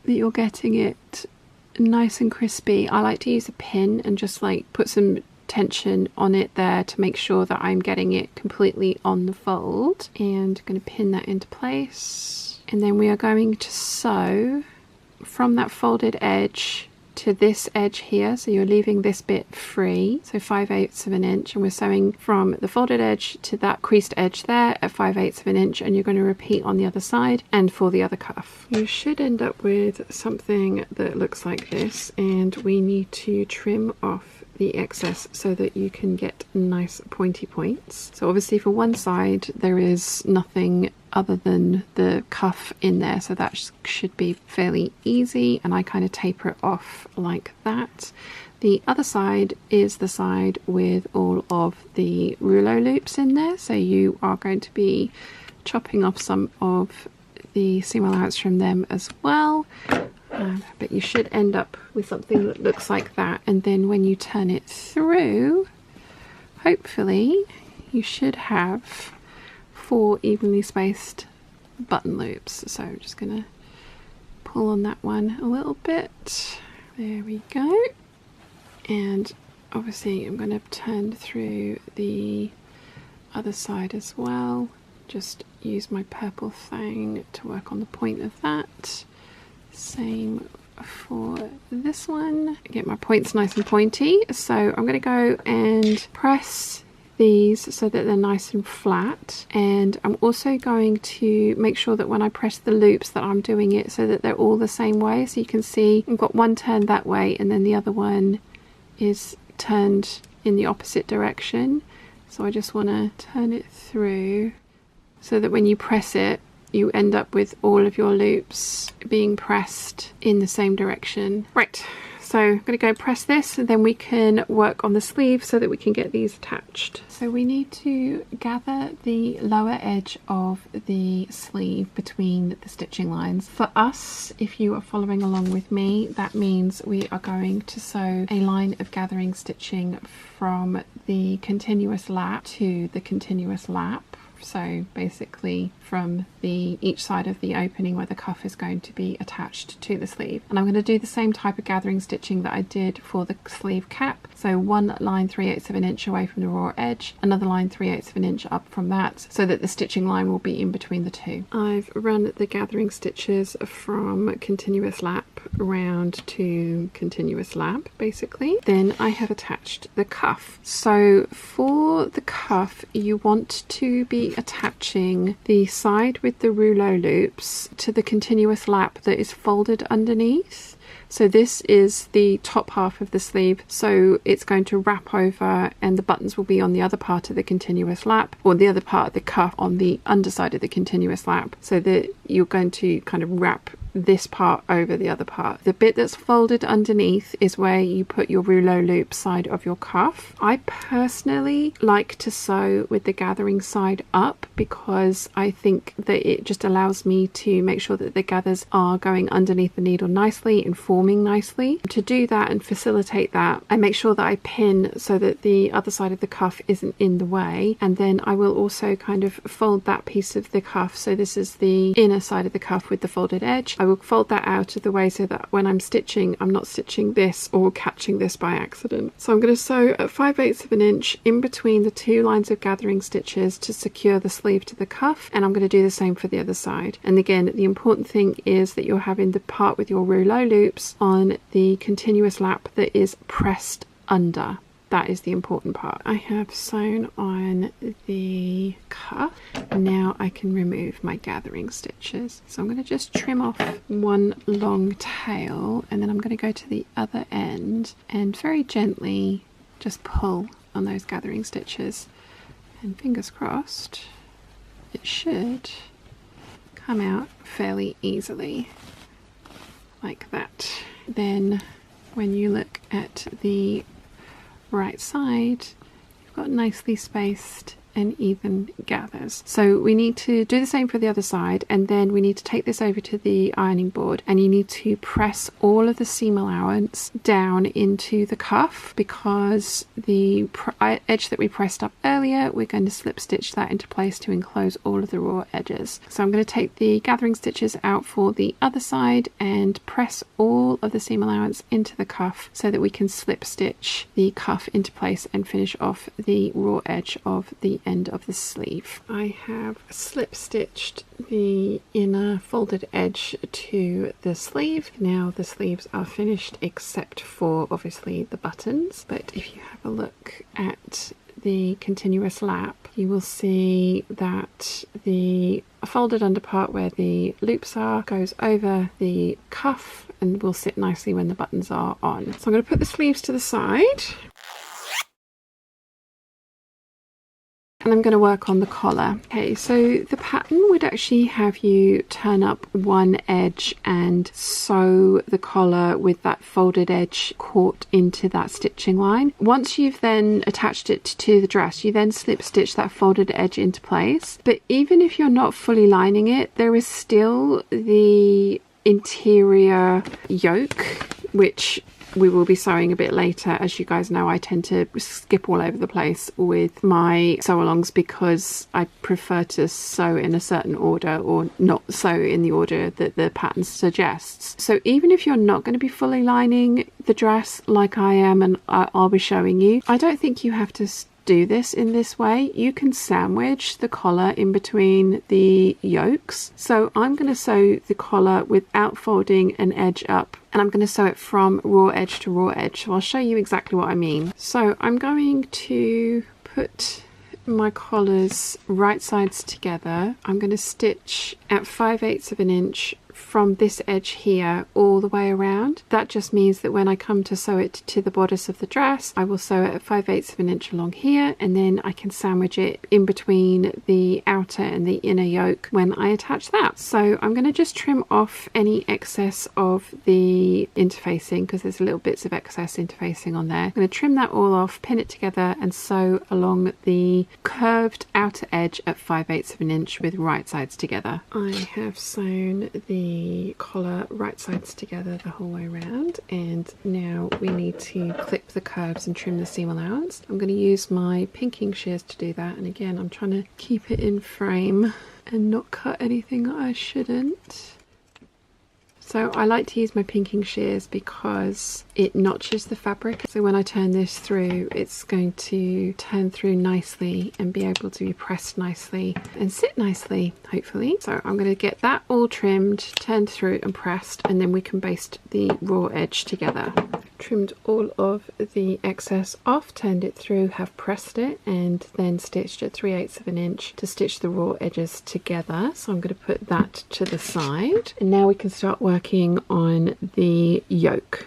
that you're getting it nice and crispy, I like to use a pin and just like put some tension on it there to make sure that I'm getting it completely on the fold. And I'm going to pin that into place. And then we are going to sew from that folded edge to this edge here, so you're leaving this bit free, so 5/8 of an inch, and we're sewing from the folded edge to that creased edge there at 5/8 of an inch, and you're going to repeat on the other side and for the other cuff. You should end up with something that looks like this, and we need to trim off the excess so that you can get nice pointy points. So obviously for one side there is nothing other than the cuff in there, so that should be fairly easy, and I kind of taper it off like that. The other side is the side with all of the rouleau loops in there, so you are going to be chopping off some of the seam allowance from them as well. But you should end up with something that looks like that, and then when you turn it through, hopefully you should have 4 evenly spaced button loops. So I'm just gonna pull on that one a little bit. There we go. And obviously I'm going to turn through the other side as well. Just use my purple thing to work on the point of that. Same for this one. Get my points nice and pointy. So I'm going to go and press these so that they're nice and flat, and I'm also going to make sure that when I press the loops that I'm doing it so that they're all the same way. So you can see I've got one turned that way and then the other one is turned in the opposite direction. So I just want to turn it through so that when you press it, you end up with all of your loops being pressed in the same direction. Right, so I'm going to go press this, and then we can work on the sleeve so that we can get these attached. So we need to gather the lower edge of the sleeve between the stitching lines. For us, if you are following along with me, that means we are going to sew a line of gathering stitching from the continuous lap to the continuous lap. So basically from each side of the opening where the cuff is going to be attached to the sleeve. And I'm going to do the same type of gathering stitching that I did for the sleeve cap. So one line 3/8 of an inch away from the raw edge, another line 3/8 of an inch up from that, so that the stitching line will be in between the two. I've run the gathering stitches from continuous lap around to continuous lap basically. Then I have attached the cuff. So for the cuff you want to be attaching the side with the rouleau loops to the continuous lap that is folded underneath. So this is the top half of the sleeve, so it's going to wrap over and the buttons will be on the other part of the continuous lap, or the other part of the cuff on the underside of the continuous lap, so that you're going to kind of wrap this part over the other part. The bit that's folded underneath is where you put your rouleau loop side of your cuff. I personally like to sew with the gathering side up because I think that it just allows me to make sure that the gathers are going underneath the needle nicely and forming nicely. To do that and facilitate that, I make sure that I pin so that the other side of the cuff isn't in the way, and then I will also kind of fold that piece of the cuff. So this is the inner side of the cuff with the folded edge. I will fold that out of the way so that when I'm stitching, I'm not stitching this or catching this by accident. So I'm going to sew at 5/8 of an inch in between the two lines of gathering stitches to secure the sleeve to the cuff, and I'm going to do the same for the other side. And again, the important thing is that you're having the part with your rouleau loops on the continuous lap that is pressed under. That is the important part. I have sewn on the cuff. Now I can remove my gathering stitches. So I'm going to just trim off one long tail, and then I'm going to go to the other end and very gently just pull on those gathering stitches. And fingers crossed, it should come out fairly easily like that. Then when you look at the right side, you've got nicely spaced and even gathers. So we need to do the same for the other side, and then we need to take this over to the ironing board, and you need to press all of the seam allowance down into the cuff, because the edge that we pressed up earlier, we're going to slip stitch that into place to enclose all of the raw edges. So I'm going to take the gathering stitches out for the other side and press all of the seam allowance into the cuff so that we can slip stitch the cuff into place and finish off the raw edge of the end of the sleeve. I have slip stitched the inner folded edge to the sleeve. Now the sleeves are finished except for obviously the buttons, but if you have a look at the continuous lap, you will see that the folded under part where the loops are goes over the cuff and will sit nicely when the buttons are on. So I'm going to put the sleeves to the side. And I'm going to work on the collar. Okay, so the pattern would actually have you turn up one edge and sew the collar with that folded edge caught into that stitching line. Once you've then attached it to the dress, you then slip stitch that folded edge into place. But even if you're not fully lining it, there is still the interior yoke, which we will be sewing a bit later. As you guys know, I tend to skip all over the place with my sew-alongs because I prefer to sew in a certain order or not sew in the order that the pattern suggests. So even if you're not going to be fully lining the dress like I am and I'll be showing you, I don't think you have to do this in this way. You can sandwich the collar in between the yokes. So I'm going to sew the collar without folding an edge up, and I'm going to sew it from raw edge to raw edge. So I'll show you exactly what I mean. So I'm going to put my collars right sides together. I'm going to stitch at 5/8 of an inch from this edge here all the way around. That just means that when I come to sew it to the bodice of the dress, I will sew it at 5/8 of an inch along here, and then I can sandwich it in between the outer and the inner yoke when I attach that. So I'm going to just trim off any excess of the interfacing because there's little bits of excess interfacing on there. I'm going to trim that all off, pin it together and sew along the curved outer edge at 5/8 of an inch with right sides together. I have sewn the collar right sides together the whole way around, and now we need to clip the curves and trim the seam allowance. I'm going to use my pinking shears to do that, and again I'm trying to keep it in frame and not cut anything that I shouldn't. So I like to use my pinking shears because it notches the fabric. So when I turn this through, it's going to turn through nicely and be able to be pressed nicely and sit nicely, hopefully. So I'm going to get that all trimmed, turned through and pressed, and then we can baste the raw edge together. Trimmed all of the excess off, turned it through, have pressed it, and then stitched at 3/8 of an inch to stitch the raw edges together. So I'm going to put that to the side, and now we can start working on the yoke.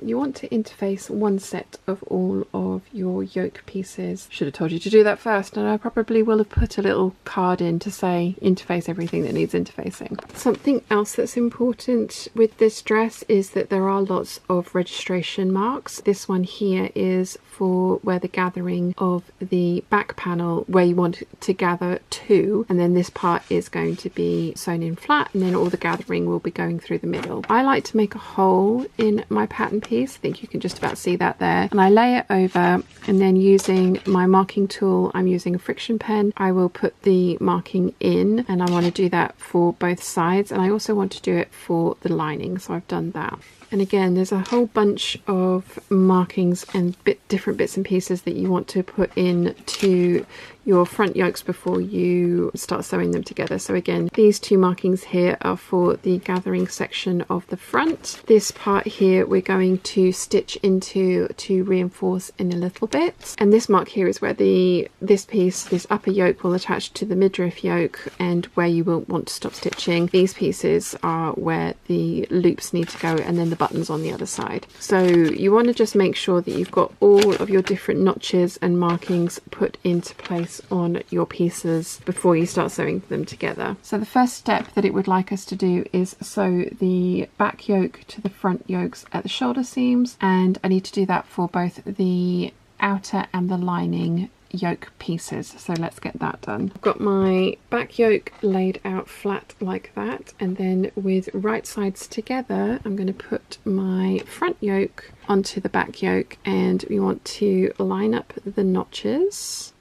You want to interface one set of all of your yoke pieces. Should have told you to do that first, and I probably will have put a little card in to say interface everything that needs interfacing. Something else that's important with this dress is that there are lots of registration marks. This one here is for where the gathering of the back panel, where you want to gather to, and then this part is going to be sewn in flat, and then all the gathering will be going through the middle. I like to make a hole in my pattern piece. I think you can just about see that there, and I lay it over, and then using my marking tool, I'm using a friction pen, I will put the marking in, and I want to do that for both sides, and I also want to do it for the lining, so I've done that. And again, there's a whole bunch of markings and different bits and pieces that you want to put in to your front yokes before you start sewing them together. So again, these two markings here are for the gathering section of the front. This part here we're going to stitch into to reinforce in a little bit. And this mark here is where this piece, this upper yoke, will attach to the midriff yoke, and where you will want to stop stitching. These pieces are where the loops need to go, and then the buttons on the other side. So you want to just make sure that you've got all of your different notches and markings put into place on your pieces before you start sewing them together. So the first step that it would like us to do is sew the back yoke to the front yokes at the shoulder seams, and I need to do that for both the outer and the lining yoke pieces. So let's get that done. I've got my back yoke laid out flat like that, and then with right sides together I'm going to put my front yoke onto the back yoke, and we want to line up the notches,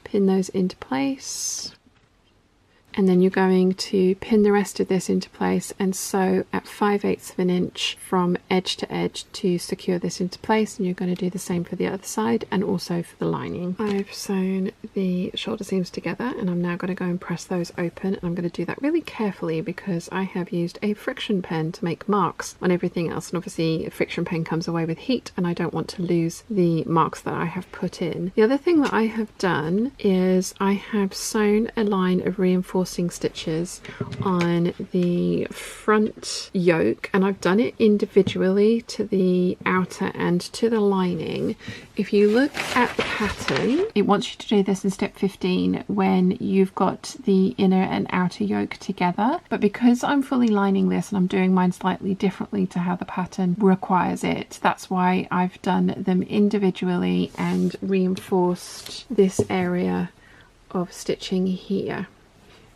pin those into place, and then you're going to pin the rest of this into place and sew at 5/8 of an inch from edge to edge to secure this into place, and you're going to do the same for the other side and also for the lining. I've sewn the shoulder seams together and I'm now going to go and press those open, and I'm going to do that really carefully because I have used a friction pen to make marks on everything else, and obviously a friction pen comes away with heat and I don't want to lose the marks that I have put in. The other thing that I have done is I have sewn a line of reinforcing stitches on the front yoke, and I've done it individually to the outer and to the lining. If you look at the pattern, it wants you to do this in step 15 when you've got the inner and outer yoke together, but because I'm fully lining this and I'm doing mine slightly differently to how the pattern requires it, that's why I've done them individually and reinforced this area of stitching here.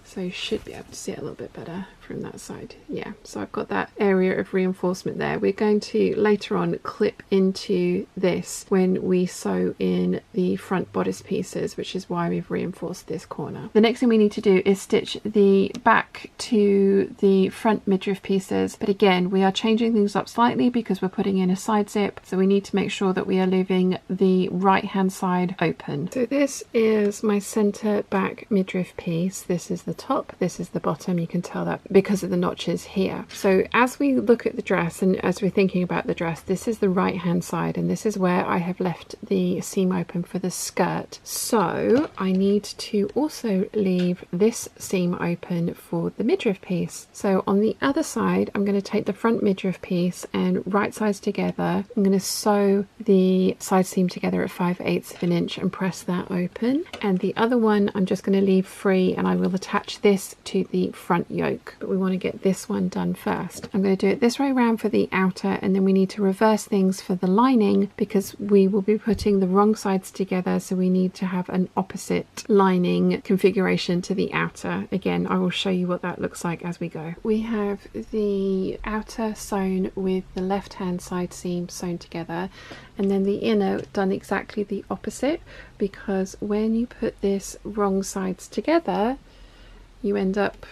So you should be able to see it a little bit better from that side. Yeah, so I've got that area of reinforcement there. We're going to later on clip into this when we sew in the front bodice pieces, which is why we've reinforced this corner. The next thing we need to do is stitch the back to the front midriff pieces, but again we are changing things up slightly because we're putting in a side zip, so we need to make sure that we are leaving the right hand side open. So this is my center back midriff piece. This is the top, this is the bottom. You can tell that because of the notches here. So as we look at the dress and as we're thinking about the dress, this is the right hand side and this is where I have left the seam open for the skirt. So I need to also leave this seam open for the midriff piece. So on the other side I'm going to take the front midriff piece and right sides together. I'm going to sew the side seam together at 5/8 of an inch and press that open, and the other one I'm just going to leave free and I will attach this to the front yoke. But we want to get this one done first. I'm going to do it this way around for the outer, and then we need to reverse things for the lining because we will be putting the wrong sides together, so we need to have an opposite lining configuration to the outer. Again, I will show you what that looks like as we go. We have the outer sewn with the left hand side seam sewn together, and then the inner done exactly the opposite, because when you put this wrong sides together you end up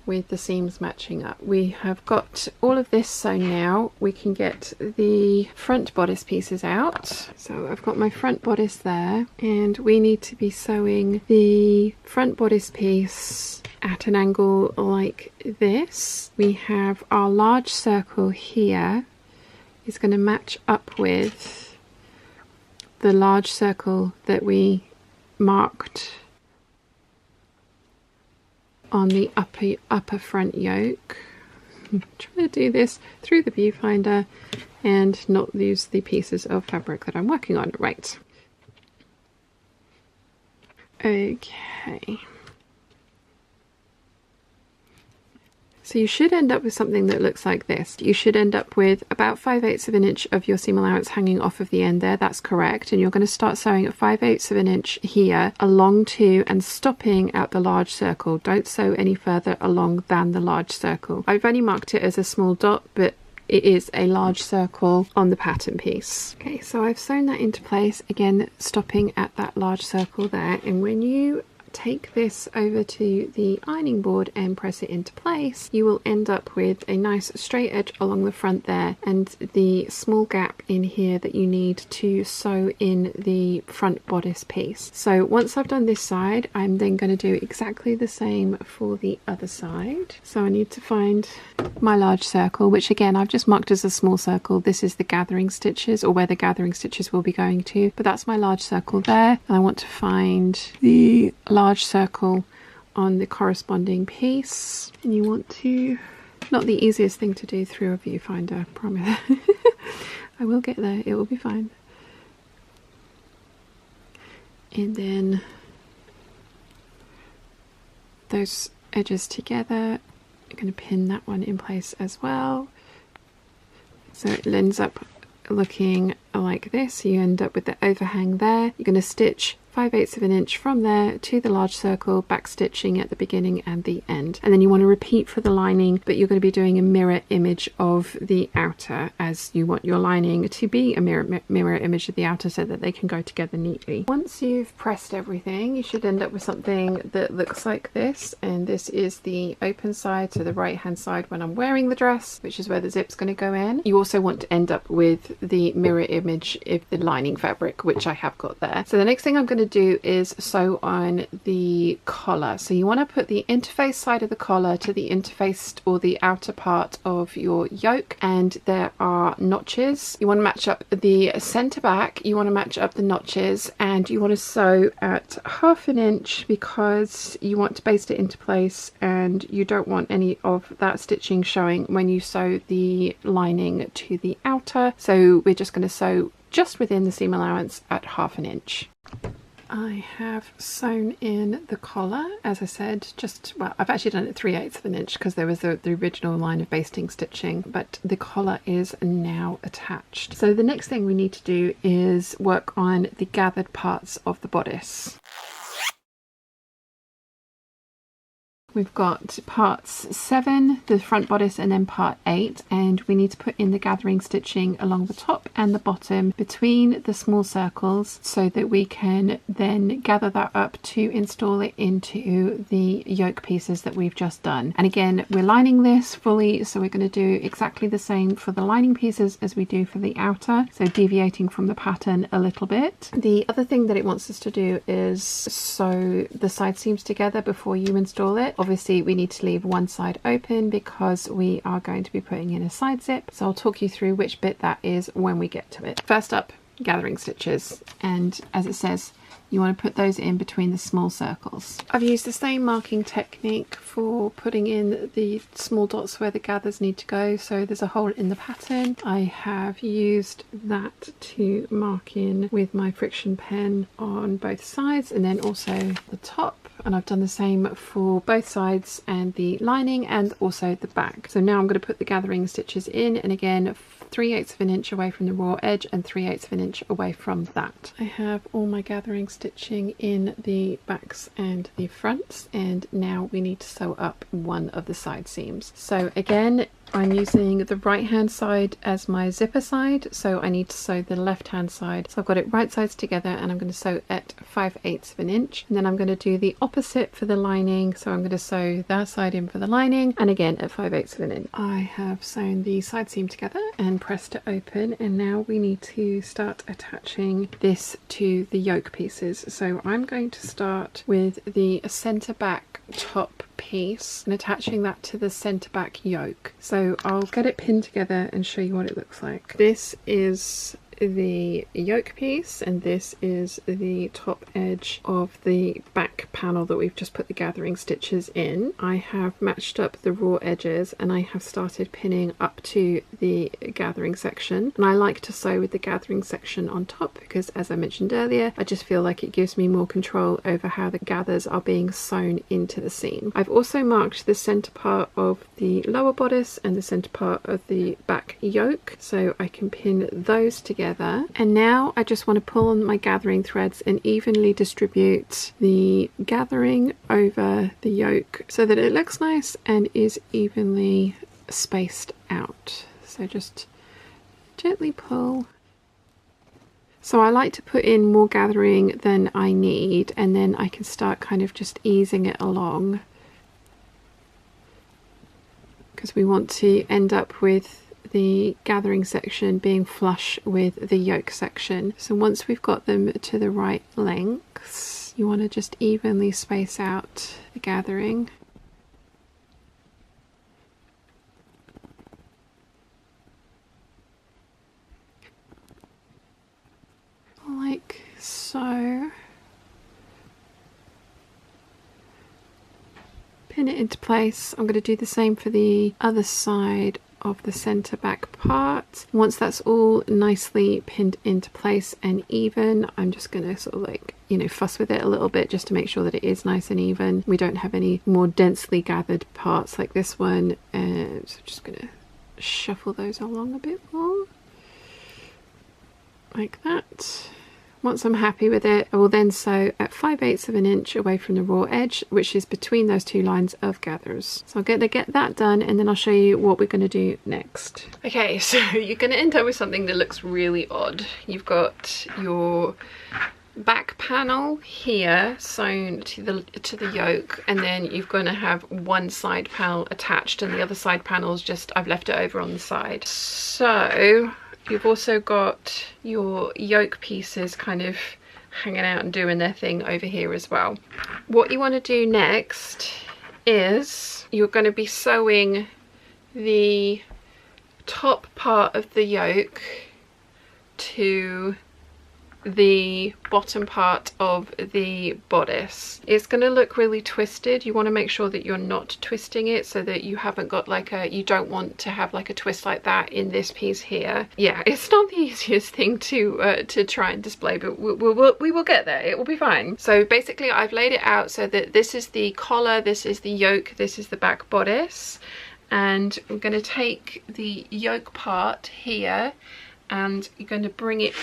with the seams matching up. We have got all of this sewn now. We can get the front bodice pieces out. So I've got my front bodice there, and we need to be sewing the front bodice piece at an angle like this. We have our large circle here is going to match up with the large circle that we marked on the upper front yoke. I'm trying to do this through the viewfinder and not lose the pieces of fabric that I'm working on. Right. Okay. So you should end up with something that looks like this. You should end up with about 5/8 of an inch of your seam allowance hanging off of the end there. That's correct. And you're going to start sewing at 5/8 of an inch here along to and stopping at the large circle. Don't sew any further along than the large circle. I've only marked it as a small dot, but it is a large circle on the pattern piece. Okay, so I've sewn that into place, again stopping at that large circle there, and when you take this over to the ironing board and press it into place, you will end up with a nice straight edge along the front there and the small gap in here that you need to sew in the front bodice piece. So once I've done this side, I'm then going to do exactly the same for the other side. So I need to find my large circle, which again I've just marked as a small circle. This is the gathering stitches, or where the gathering stitches will be going to, but that's my large circle there. And I want to find the large circle on the corresponding piece, and you want to, not the easiest thing to do through a viewfinder, I promise. I will get there, it will be fine. And then those edges together, I'm going to pin that one in place as well, so it ends up looking like this. You end up with the overhang there. You're going to stitch 5/8 of an inch from there to the large circle, back stitching at the beginning and the end. And then you want to repeat for the lining, but you're going to be doing a mirror image of the outer, as you want your lining to be a mirror image of the outer so that they can go together neatly. Once you've pressed everything, you should end up with something that looks like this, and this is the open side, so the right hand side when I'm wearing the dress, which is where the zip's going to go in. You also want to end up with the mirror image of the lining fabric, which I have got there. So the next thing I'm going to do is sew on the collar. So you want to put the interface side of the collar to the interface or the outer part of your yoke, and there are notches. You want to match up the center back, you want to match up the notches, and you want to sew at 1/2 inch because you want to baste it into place and you don't want any of that stitching showing when you sew the lining to the outer. So we're just going to sew just within the seam allowance at 1/2 inch. I have sewn in the collar, as I said, well, I've actually done it 3/8 of an inch because there was the original line of basting stitching, but the collar is now attached. So the next thing we need to do is work on the gathered parts of the bodice. We've got parts 7, the front bodice, and then part 8, and we need to put in the gathering stitching along the top and the bottom between the small circles so that we can then gather that up to install it into the yoke pieces that we've just done. And again, we're lining this fully, so we're going to do exactly the same for the lining pieces as we do for the outer, so deviating from the pattern a little bit. The other thing that it wants us to do is sew the side seams together before you install it. Obviously we need to leave one side open because we are going to be putting in a side zip, so I'll talk you through which bit that is when we get to it. First up, gathering stitches, and as it says, you want to put those in between the small circles. I've used the same marking technique for putting in the small dots where the gathers need to go. So there's a hole in the pattern. I have used that to mark in with my friction pen on both sides and then also the top. And I've done the same for both sides and the lining and also the back. So now I'm going to put the gathering stitches in, and again 3/8 of an inch away from the raw edge and 3/8 of an inch away from that. I have all my gathering stitching in the backs and the fronts, and now we need to sew up one of the side seams. So again, I'm using the right hand side as my zipper side, so I need to sew the left hand side. So I've got it right sides together, and I'm going to sew at 5/8 of an inch, and then I'm going to do the opposite for the lining. So I'm going to sew that side in for the lining, and again at 5/8 of an inch. I have sewn the side seam together and pressed it open, and now we need to start attaching this to the yoke pieces. So I'm going to start with the center back top piece and attaching that to the center back yoke. So I'll get it pinned together and show you what it looks like. This is the yoke piece, and this is the top edge of the back panel that we've just put the gathering stitches in. I have matched up the raw edges and I have started pinning up to the gathering section, and I like to sew with the gathering section on top because, as I mentioned earlier, I just feel like it gives me more control over how the gathers are being sewn into the seam. I've also marked the center part of the lower bodice and the center part of the back yoke so I can pin those together. And now I just want to pull on my gathering threads and evenly distribute the gathering over the yoke so that it looks nice and is evenly spaced out. So just gently pull. So I like to put in more gathering than I need, and then I can start kind of just easing it along, because we want to end up with the gathering section being flush with the yoke section. So once we've got them to the right lengths, you want to just evenly space out the gathering. Like so. Pin it into place. I'm going to do the same for the other side of the center back part. Once that's all nicely pinned into place and even, I'm just going to sort of like, you know, fuss with it a little bit just to make sure that it is nice and even. We don't have any more densely gathered parts like this one, and so just going to shuffle those along a bit more like that. Once I'm happy with it, I will then sew at 5/8 of an inch away from the raw edge, which is between those two lines of gathers. So I'm going to get that done, and then I'll show you what we're going to do next. Okay, so you're going to end up with something that looks really odd. You've got your back panel here sewn to the yoke, and then you're going to have one side panel attached, and the other side panel's just, I've left it over on the side. So you've also got your yoke pieces kind of hanging out and doing their thing over here as well. What you want to do next is you're going to be sewing the top part of the yoke to the bottom part of the bodice. It's going to look really twisted. You want to make sure that you're not twisting it, so that you haven't got like a, you don't want to have like a twist like that in this piece here. Yeah, it's not the easiest thing to try and display, but we will get there. It will be fine. So basically I've laid it out so that this is the collar, this is the yoke, this is the back bodice, and we're going to take the yoke part here and you're going to bring it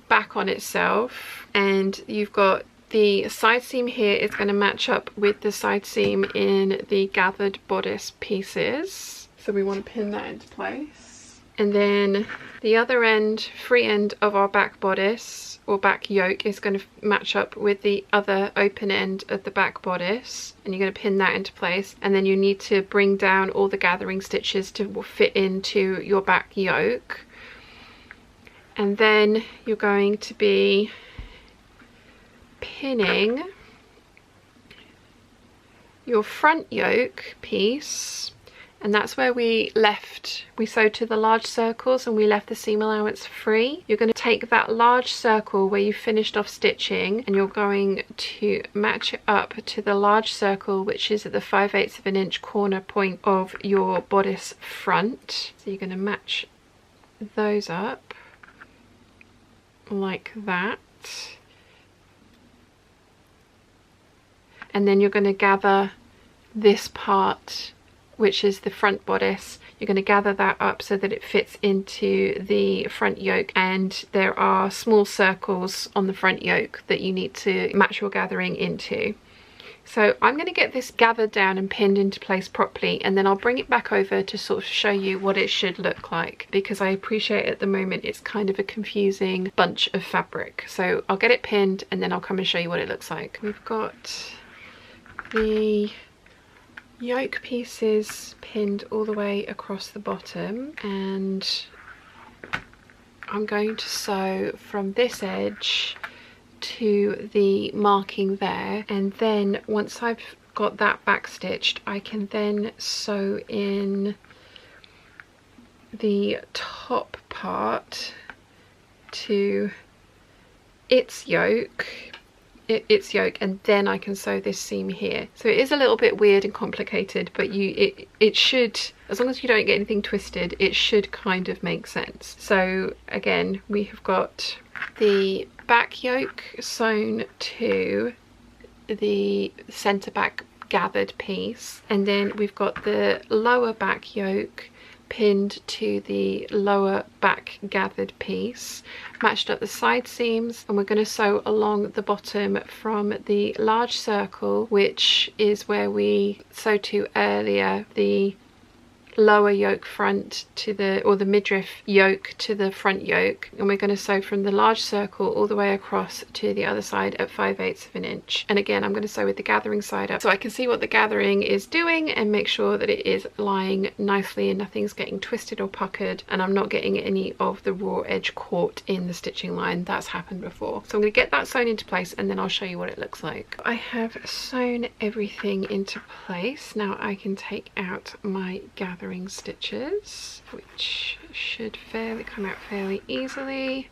back on itself, and you've got the side seam here is going to match up with the side seam in the gathered bodice pieces, so we want to pin that into place. And then the other end, free end of our back bodice or back yoke is going to match up with the other open end of the back bodice, and you're going to pin that into place. And then you need to bring down all the gathering stitches to fit into your back yoke. And then you're going to be pinning your front yoke piece, and that's where we sewed to the large circles and we left the seam allowance free. You're going to take that large circle where you finished off stitching, and you're going to match it up to the large circle, which is at the 5/8 of an inch corner point of your bodice front. So you're going to match those up like that, and then you're going to gather this part, which is the front bodice. You're going to gather that up so that it fits into the front yoke, and there are small circles on the front yoke that you need to match your gathering into. So I'm going to get this gathered down and pinned into place properly, and then I'll bring it back over to sort of show you what it should look like, because I appreciate at the moment it's kind of a confusing bunch of fabric. So I'll get it pinned and then I'll come and show you what it looks like. We've got the yoke pieces pinned all the way across the bottom, and I'm going to sew from this edge to the marking there, and then once I've got that back stitched, I can then sew in the top part to its yoke, and then I can sew this seam here. So it is a little bit weird and complicated, but it should, as long as you don't get anything twisted, it should kind of make sense. So again, we have got the back yoke sewn to the centre back gathered piece, and then we've got the lower back yoke pinned to the lower back gathered piece, matched up the side seams, and we're going to sew along the bottom from the large circle, which is where we sewed to earlier, the lower yoke front to the, or the midriff yoke to the front yoke, and we're going to sew from the large circle all the way across to the other side at 5/8 of an inch. And again, I'm going to sew with the gathering side up so I can see what the gathering is doing and make sure that it is lying nicely and nothing's getting twisted or puckered, and I'm not getting any of the raw edge caught in the stitching line. That's happened before. So I'm going to get that sewn into place and then I'll show you what it looks like. I have sewn everything into place. Now I can take out my gathering stitches, which should come out fairly easily,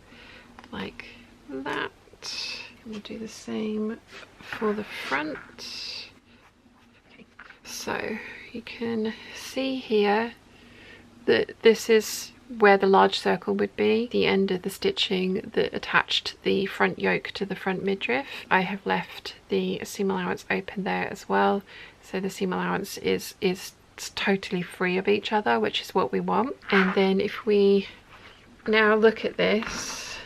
like that. And we'll do the same for the front. Okay. So you can see here that this is where the large circle would be, the end of the stitching that attached the front yoke to the front midriff. I have left the seam allowance open there as well, so the seam allowance is totally free of each other, which is what we want. And then if we now look at this,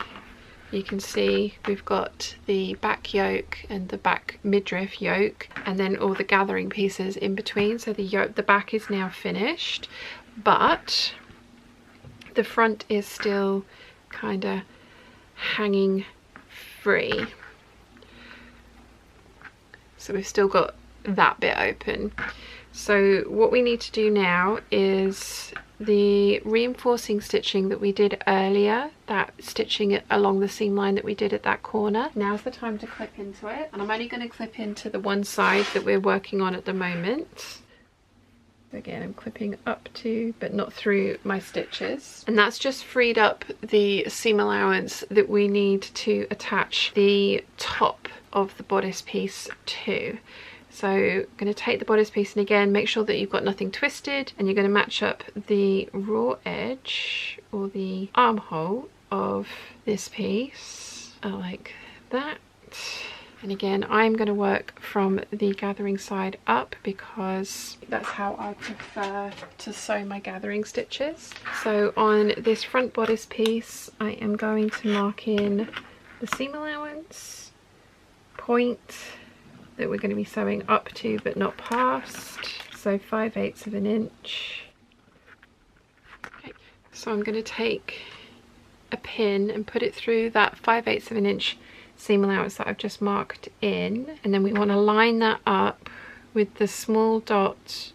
you can see we've got the back yoke and the back midriff yoke, and then all the gathering pieces in between. So the yoke, the back is now finished, but the front is still kind of hanging free. So we've still got that bit open. So what we need to do now is the reinforcing stitching that we did earlier, that stitching it along the seam line that we did at that corner. Now's the time to clip into it, and I'm only going to clip into the one side that we're working on at the moment. Again, I'm clipping up to, but not through my stitches. And that's just freed up the seam allowance that we need to attach the top of the bodice piece to. So I'm going to take the bodice piece, and again, make sure that you've got nothing twisted, and you're going to match up the raw edge or the armhole of this piece like that. And again, I'm going to work from the gathering side up because that's how I prefer to sew my gathering stitches. So on this front bodice piece, I am going to mark in the seam allowance point that we're going to be sewing up to but not past. So 5/8 of an inch. Okay, so I'm going to take a pin and put it through that 5/8 of an inch seam allowance that I've just marked in, and then we want to line that up with the small dot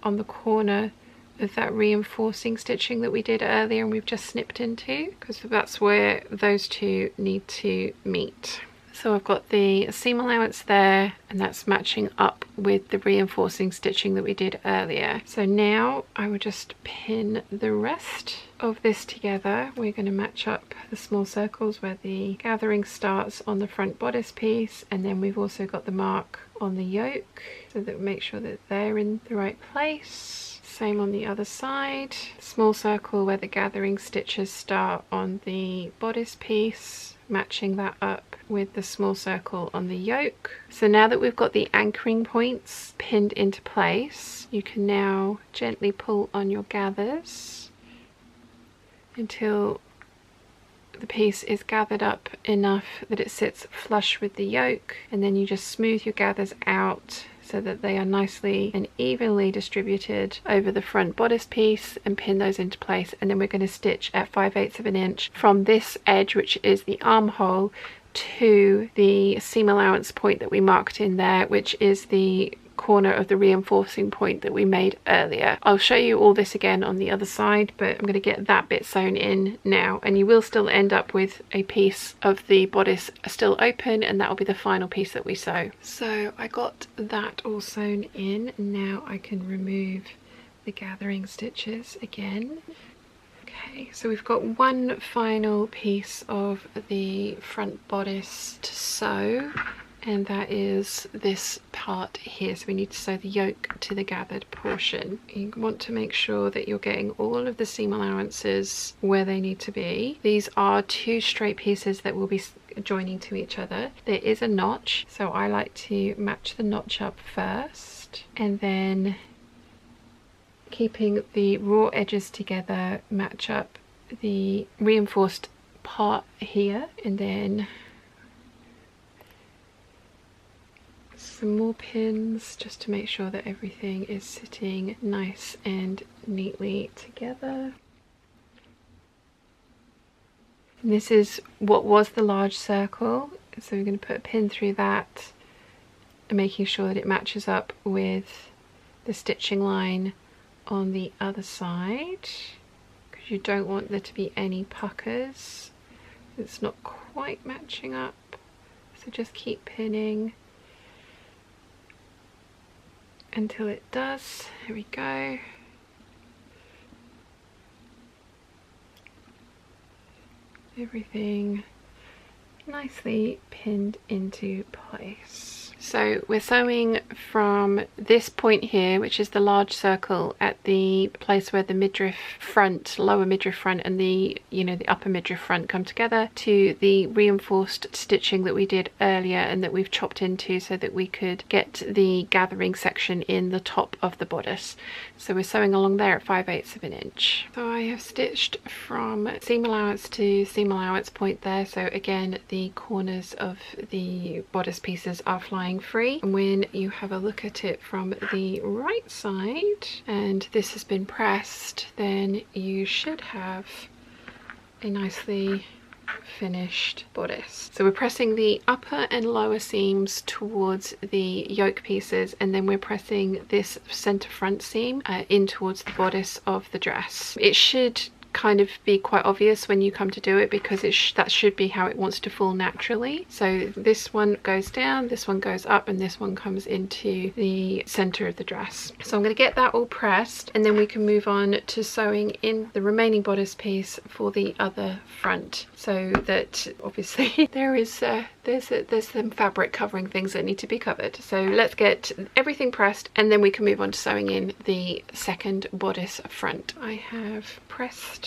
on the corner of that reinforcing stitching that we did earlier and we've just snipped into, because that's where those two need to meet. So I've got the seam allowance there, and that's matching up with the reinforcing stitching that we did earlier. So now I will just pin the rest of this together. We're going to match up the small circles where the gathering starts on the front bodice piece, and then we've also got the mark on the yoke, so that we make sure that they're in the right place. Same on the other side. Small circle where the gathering stitches start on the bodice piece, matching that up with the small circle on the yoke. So now that we've got the anchoring points pinned into place, you can now gently pull on your gathers until the piece is gathered up enough that it sits flush with the yoke, and then you just smooth your gathers out so that they are nicely and evenly distributed over the front bodice piece, and pin those into place. And then we're going to stitch at 5/8 of an inch from this edge, which is the armhole, to the seam allowance point that we marked in there, which is the corner of the reinforcing point that we made earlier. I'll show you all this again on the other side, but I'm going to get that bit sewn in now, and you will still end up with a piece of the bodice still open, and that will be the final piece that we sew. So I got that all sewn in. Now I can remove the gathering stitches again. Okay, so we've got one final piece of the front bodice to sew, and that is this part here. So we need to sew the yoke to the gathered portion. You want to make sure that you're getting all of the seam allowances where they need to be. These are two straight pieces that will be joining to each other. There is a notch, so I like to match the notch up first, and then keeping the raw edges together, match up the reinforced part here, and then some more pins just to make sure that everything is sitting nice and neatly together. And this is what was the large circle, so we're going to put a pin through that and making sure that it matches up with the stitching line on the other side, because you don't want there to be any puckers. It's not quite matching up, so just keep pinning until it does. Here we go. Everything nicely pinned into place. So we're sewing from this point here, which is the large circle at the place where the midriff front, lower midriff front and the, the upper midriff front come together, to the reinforced stitching that we did earlier and that we've chopped into so that we could get the gathering section in the top of the bodice. So we're sewing along there at 5/8 of an inch. So I have stitched from seam allowance to seam allowance point there. So again, the corners of the bodice pieces are flying free. And when you have a look at it from the right side and this has been pressed, then you should have a nicely finished bodice. So we're pressing the upper and lower seams towards the yoke pieces, and then we're pressing this center front seam in towards the bodice of the dress. It should kind of be quite obvious when you come to do it because that should be how it wants to fall naturally. So this one goes down, this one goes up, and this one comes into the center of the dress. So I'm going to get that all pressed and then we can move on to sewing in the remaining bodice piece for the other front, so that obviously there's some fabric covering things that need to be covered. So let's get everything pressed and then we can move on to sewing in the second bodice front. I have pressed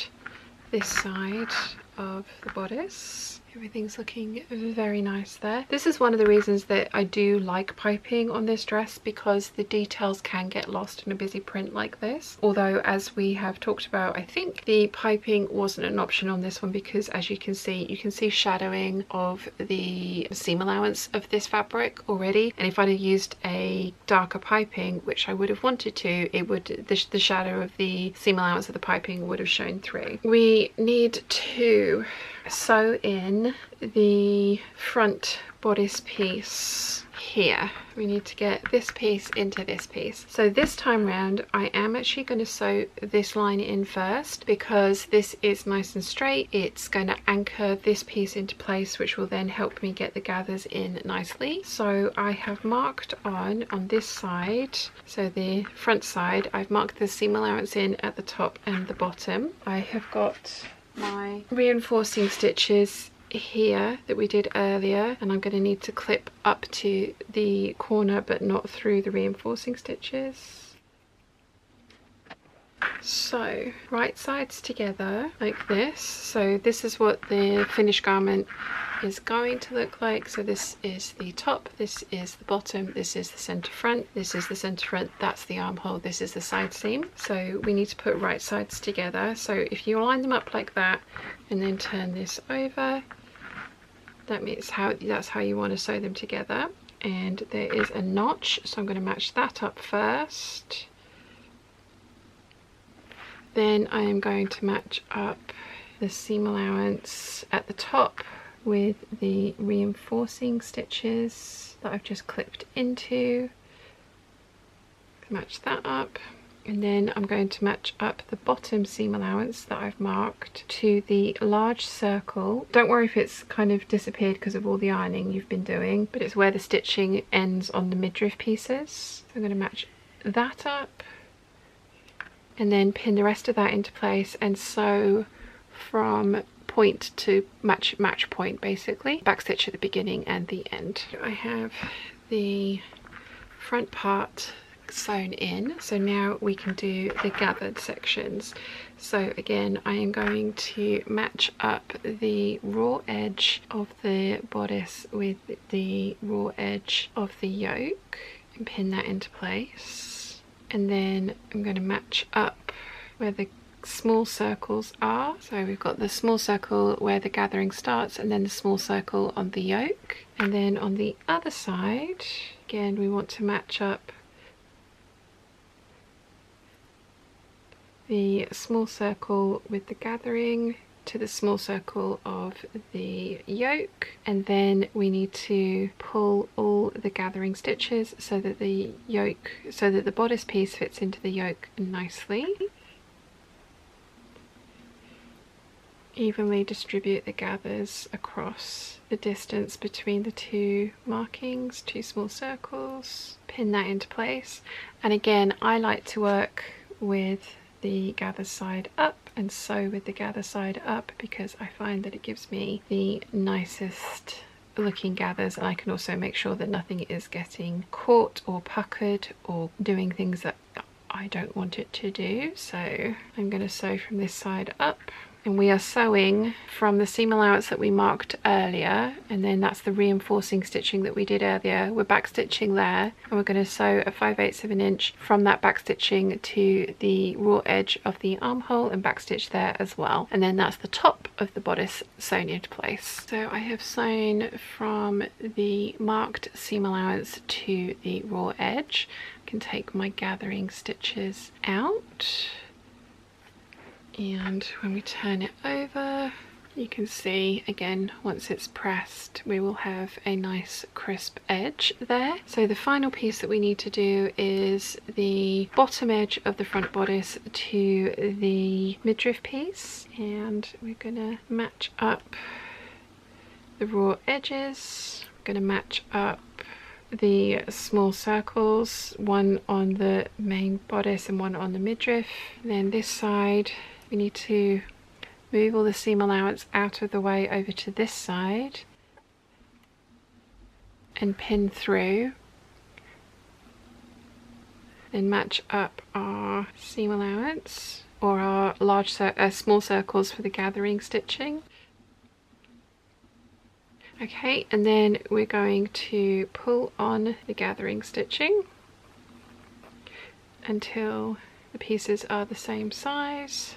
this side of the bodice. Everything's looking very nice there. This is one of the reasons that I do like piping on this dress, because the details can get lost in a busy print like this. Although, as we have talked about, I think the piping wasn't an option on this one because, as you can see shadowing of the seam allowance of this fabric already. And if I'd have used a darker piping, which I would have wanted to, it would, the shadow of the seam allowance of the piping would have shown through. We need to sew in the front bodice piece here. We need to get this piece into this piece. So this time round I am actually going to sew this line in first because this is nice and straight. It's going to anchor this piece into place, which will then help me get the gathers in nicely. So I have marked on this side, so the front side, I've marked the seam allowance in at the top and the bottom. I have got my reinforcing stitches here that we did earlier, and I'm going to need to clip up to the corner but not through the reinforcing stitches. So right sides together like this. So this is what the finished garment is going to look like. So this is the top, this is the bottom, this is the center front, this is the center front, that's the armhole, this is the side seam. So we need to put right sides together. So if you line them up like that and then turn this over, that's how you want to sew them together. And there is a notch, so I'm going to match that up first. Then I am going to match up the seam allowance at the top with the reinforcing stitches that I've just clipped into. Match that up. And then I'm going to match up the bottom seam allowance that I've marked to the large circle. Don't worry if it's kind of disappeared because of all the ironing you've been doing, but it's where the stitching ends on the midriff pieces. So I'm going to match that up and then pin the rest of that into place and sew from point to match point, basically. Backstitch at the beginning and the end. I have the front part sewn in, so now we can do the gathered sections. So again, I am going to match up the raw edge of the bodice with the raw edge of the yoke and pin that into place. And then I'm going to match up where the small circles are. So we've got the small circle where the gathering starts and then the small circle on the yoke. And then on the other side, again, we want to match up the small circle with the gathering to the small circle of the yoke, and then we need to pull all the gathering stitches so that the bodice piece fits into the yoke nicely. Evenly distribute the gathers across the distance between the two markings, two small circles, pin that into place. And again, I like to work with the gather side up and sew with the gather side up because I find that it gives me the nicest looking gathers, and I can also make sure that nothing is getting caught or puckered or doing things that I don't want it to do. So I'm going to sew from this side up, and we are sewing from the seam allowance that we marked earlier, and then that's the reinforcing stitching that we did earlier. We're back stitching there, and we're going to sew a 5/8 of an inch from that back stitching to the raw edge of the armhole and back stitch there as well, and then that's the top of the bodice sewn into place. So I have sewn from the marked seam allowance to the raw edge. I can take my gathering stitches out, and when we turn it over, you can see again, once it's pressed, we will have a nice crisp edge there. So the final piece that we need to do is the bottom edge of the front bodice to the midriff piece, and we're gonna match up the raw edges. We're gonna match up the small circles, one on the main bodice and one on the midriff. And then this side, we need to move all the seam allowance out of the way over to this side and pin through, then match up our seam allowance or our small circles for the gathering stitching. Okay, and then we're going to pull on the gathering stitching until the pieces are the same size,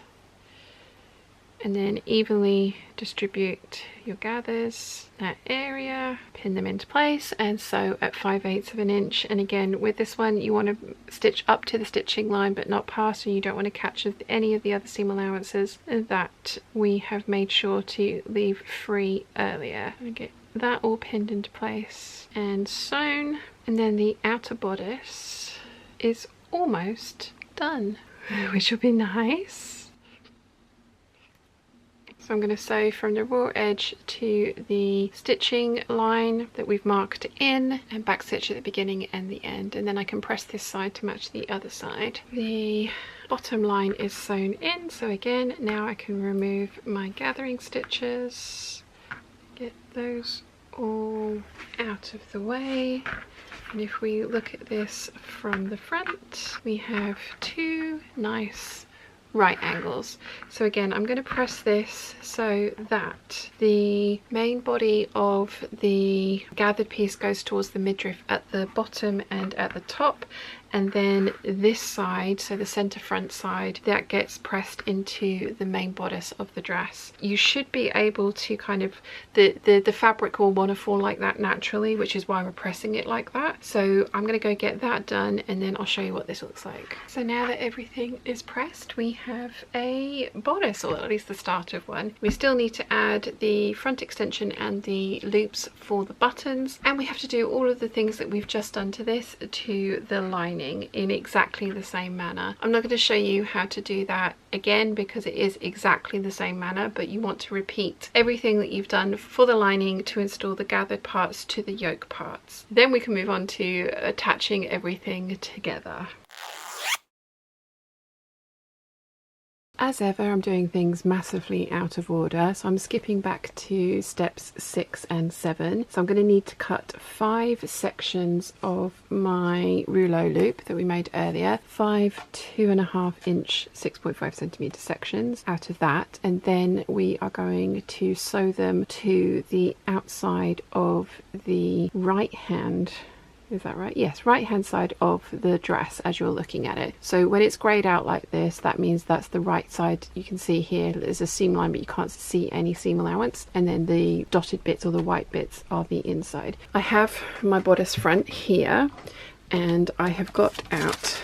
and then evenly distribute your gathers that area, pin them into place, and sew at 5/8 of an inch. And again, with this one, you want to stitch up to the stitching line but not past, and you don't want to catch any of the other seam allowances that we have made sure to leave free earlier. Okay, that all pinned into place and sewn, and then the outer bodice is almost done, which will be nice. So I'm going to sew from the raw edge to the stitching line that we've marked in, and back stitch at the beginning and the end, and then I can press this side to match the other side. The bottom line is sewn in, so again, now I can remove my gathering stitches, get those all out of the way. And if we look at this from the front, we have two nice right angles. So again, I'm going to press this so that the main body of the gathered piece goes towards the midriff at the bottom and at the top, and then this side, so the center front side, that gets pressed into the main bodice of the dress. You should be able to kind of, the fabric will want to fall like that naturally, which is why we're pressing it like that. So I'm going to go get that done, and then I'll show you what this looks like. So now that everything is pressed, we have a bodice, or at least the start of one. We still need to add the front extension and the loops for the buttons, and we have to do all of the things that we've just done to this to the lining in exactly the same manner. I'm not going to show you how to do that again because it is exactly the same manner, but you want to repeat everything that you've done for the lining to install the gathered parts to the yoke parts. Then we can move on to attaching everything together. As ever, I'm doing things massively out of order, so I'm skipping back to steps 6 and 7. So I'm going to need to cut 5 sections of my rouleau loop that we made earlier, 5 2.5 inch 6.5 centimeter sections out of that, and then we are going to sew them to the outside of the right hand. Is that right? Yes, right hand side of the dress as you're looking at it. So when it's greyed out like this, that means that's the right side. You can see here there's a seam line, but you can't see any seam allowance, and then the dotted bits or the white bits are the inside. I have my bodice front here, and I have got out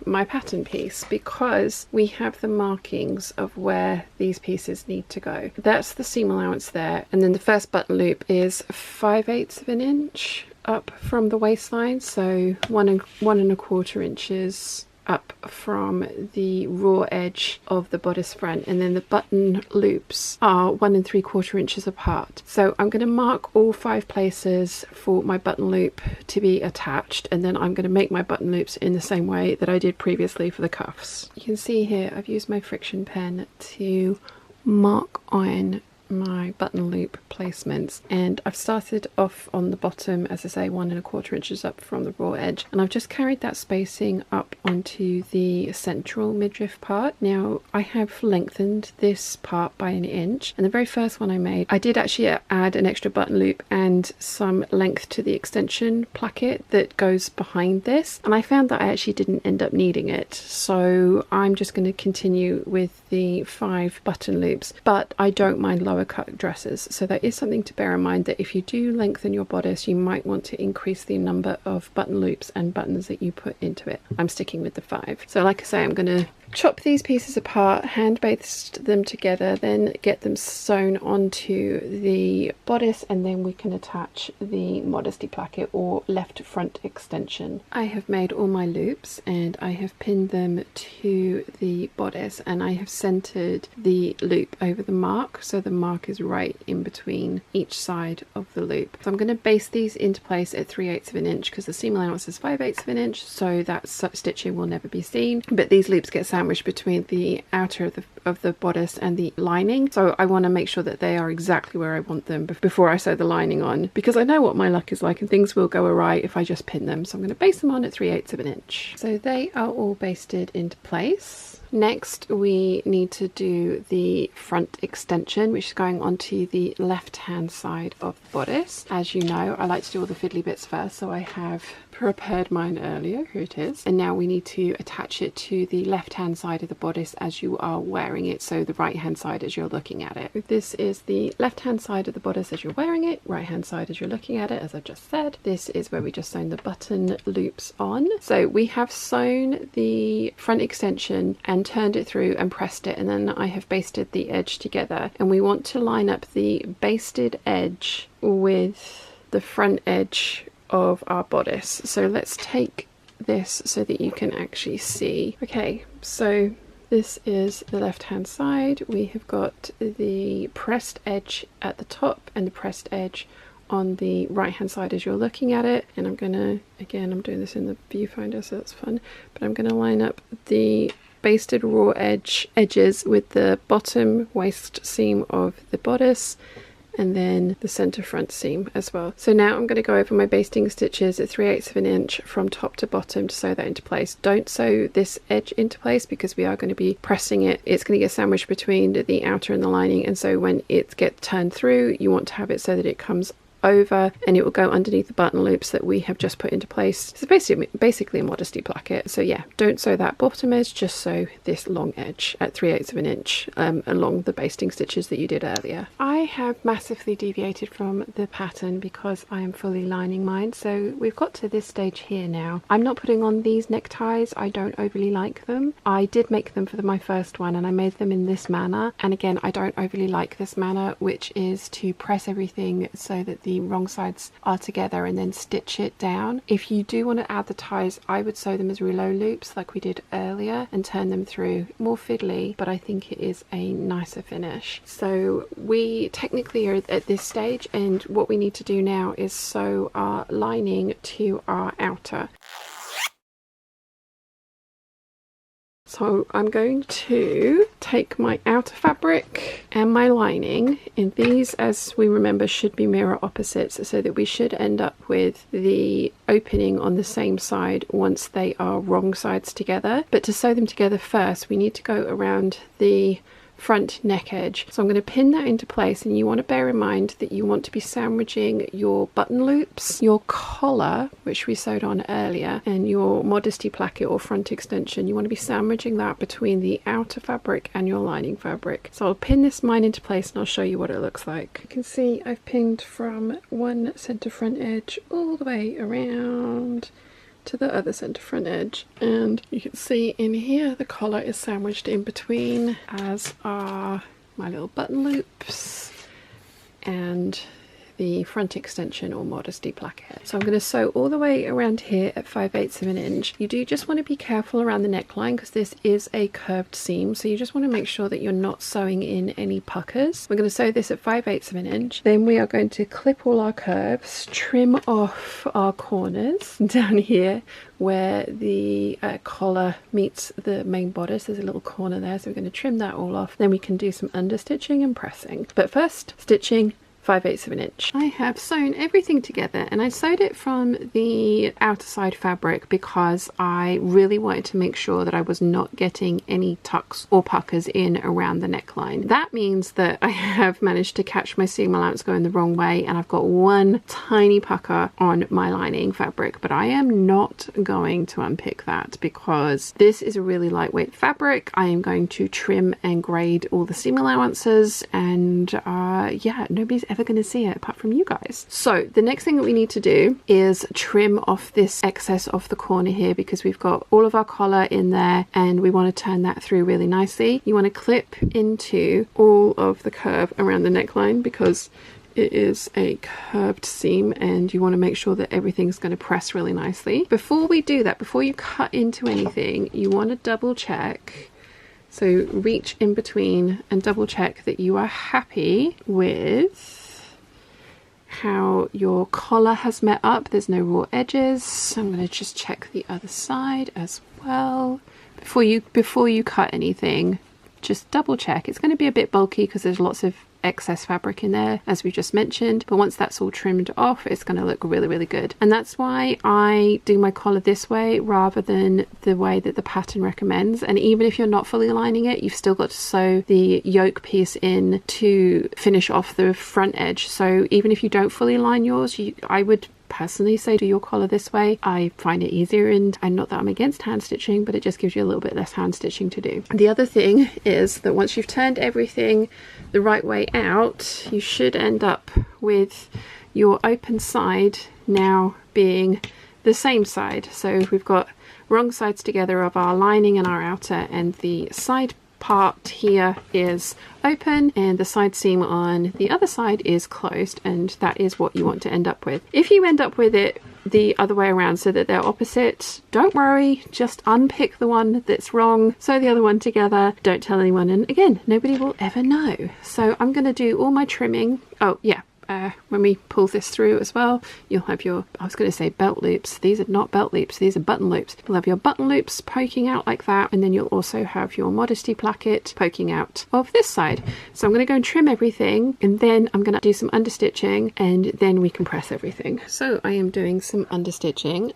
my pattern piece because we have the markings of where these pieces need to go. That's the seam allowance there, and then the first button loop is 5/8 of an inch up from the waistline, so 1.25 inches up from the raw edge of the bodice front, and then the button loops are 1.75 inches apart. So I'm going to mark all 5 places for my button loop to be attached, and then I'm going to make my button loops in the same way that I did previously for the cuffs. You can see here I've used my friction pen to mark on my button loop placements, and I've started off on the bottom, as I say, 1¼ inches up from the raw edge, and I've just carried that spacing up onto the central midriff part. Now I have lengthened this part by 1 inch, and the very first one I made, I did actually add an extra button loop and some length to the extension placket that goes behind this, and I found that I actually didn't end up needing it, so I'm just going to continue with the 5 button loops. But I don't mind lower cut dresses, so that is something to bear in mind, that if you do lengthen your bodice, you might want to increase the number of button loops and buttons that you put into it. I'm sticking with the 5. So like I say, I'm going to chop these pieces apart, hand baste them together, then get them sewn onto the bodice, and then we can attach the modesty placket or left front extension. I have made all my loops and I have pinned them to the bodice, and I have centered the loop over the mark, so the mark is right in between each side of the loop. So I'm going to baste these into place at 3/8 of an inch because the seam allowance is 5/8 of an inch, so that stitching will never be seen, but these loops get sandwiched between the outer of the bodice and the lining, so I want to make sure that they are exactly where I want them before I sew the lining on, because I know what my luck is like and things will go awry if I just pin them. So I'm going to baste them on at 3/8 of an inch. So they are all basted into place. Next we need to do the front extension, which is going onto the left hand side of the bodice. As you know, I like to do all the fiddly bits first, so I have prepared mine earlier. Here it is. And now we need to attach it to the left hand side of the bodice as you are wearing it, so the right hand side as you're looking at it. This is the left hand side of the bodice as you're wearing it, right hand side as you're looking at it, as I've just said. This is where we just sewn the button loops on. So we have sewn the front extension and turned it through and pressed it, and then I have basted the edge together, and we want to line up the basted edge with the front edge of our bodice. So let's take this so that you can actually see. Okay, so this is the left hand side. We have got the pressed edge at the top and the pressed edge on the right hand side as you're looking at it, and I'm gonna, again, I'm doing this in the viewfinder so that's fun, but I'm gonna line up the basted raw edges with the bottom waist seam of the bodice and then the center front seam as well. So now I'm going to go over my basting stitches at 3/8 of an inch from top to bottom to sew that into place. Don't sew this edge into place because we are going to be pressing it. It's going to get sandwiched between the outer and the lining, and so when it gets turned through, you want to have it so that it comes over and it will go underneath the button loops that we have just put into place. It's basically a modesty placket. So yeah, don't sew that bottom edge, just sew this long edge at 3/8 of an inch along the basting stitches that you did earlier. I have massively deviated from the pattern because I am fully lining mine, so we've got to this stage here now. I'm not putting on these neckties, I don't overly like them. I did make them for my first one and I made them in this manner, and again I don't overly like this manner, which is to press everything so that the wrong sides are together and then stitch it down. If you do want to add the ties, I would sew them as rouleau loops like we did earlier and turn them through. More fiddly, but I think it is a nicer finish. So we technically are at this stage, and what we need to do now is sew our lining to our outer. So I'm going to take my outer fabric and my lining, and these, as we remember, should be mirror opposites, so that we should end up with the opening on the same side once they are wrong sides together. But to sew them together first, we need to go around the front neck edge. So I'm going to pin that into place, and you want to bear in mind that you want to be sandwiching your button loops, your collar, which we sewed on earlier, and your modesty placket or front extension. You want to be sandwiching that between the outer fabric and your lining fabric. So I'll pin this mine into place and I'll show you what it looks like. You can see I've pinned from one center front edge all the way around to the other center front edge, and you can see in here the collar is sandwiched in between, as are my little button loops and the front extension or modesty placket. So I'm going to sew all the way around here at 5/8 of an inch. You do just want to be careful around the neckline because this is a curved seam, so you just want to make sure that you're not sewing in any puckers. We're going to sew this at 5/8 of an inch. Then we are going to clip all our curves, trim off our corners down here where the collar meets the main bodice. There's a little corner there, so we're going to trim that all off. Then we can do some understitching and pressing. But first, stitching 5/8 of an inch. I have sewn everything together, and I sewed it from the outer side fabric because I really wanted to make sure that I was not getting any tucks or puckers in around the neckline. That means that I have managed to catch my seam allowance going the wrong way, and I've got one tiny pucker on my lining fabric, but I am not going to unpick that because this is a really lightweight fabric. I am going to trim and grade all the seam allowances, and yeah, nobody's ever going to see it apart from you guys. So the next thing that we need to do is trim off this excess off the corner here because we've got all of our collar in there and we want to turn that through really nicely. You want to clip into all of the curve around the neckline because it is a curved seam and you want to make sure that everything's going to press really nicely. Before we do that, before you cut into anything, you want to double check. So reach in between and double check that you are happy with how your collar has met up. There's no raw edges. I'm going to just check the other side as well. Before you cut anything, just double check. It's going to be a bit bulky because there's lots of excess fabric in there, as we just mentioned, but once that's all trimmed off, it's going to look really, really good. And that's why I do my collar this way rather than the way that the pattern recommends. And even if you're not fully lining it, you've still got to sew the yoke piece in to finish off the front edge. So even if you don't fully line yours, I would personally say do your collar this way. I find it easier, and not that I'm against hand stitching, but it just gives you a little bit less hand stitching to do. The other thing is that once you've turned everything the right way out, you should end up with your open side now being the same side. So we've got wrong sides together of our lining and our outer, and the side part here is open and the side seam on the other side is closed, and that is what you want to end up with. If you end up with it the other way around so that they're opposite, don't worry, just unpick the one that's wrong, sew the other one together, don't tell anyone, and again, nobody will ever know. So I'm going to do all my trimming. Oh yeah, when we pull this through as well, you'll have your, I was going to say belt loops, these are not belt loops, these are button loops. You'll have your button loops poking out like that, and then you'll also have your modesty placket poking out of this side. So I'm going to go and trim everything, and then I'm going to do some understitching, and then we can press everything. So I am doing some understitching.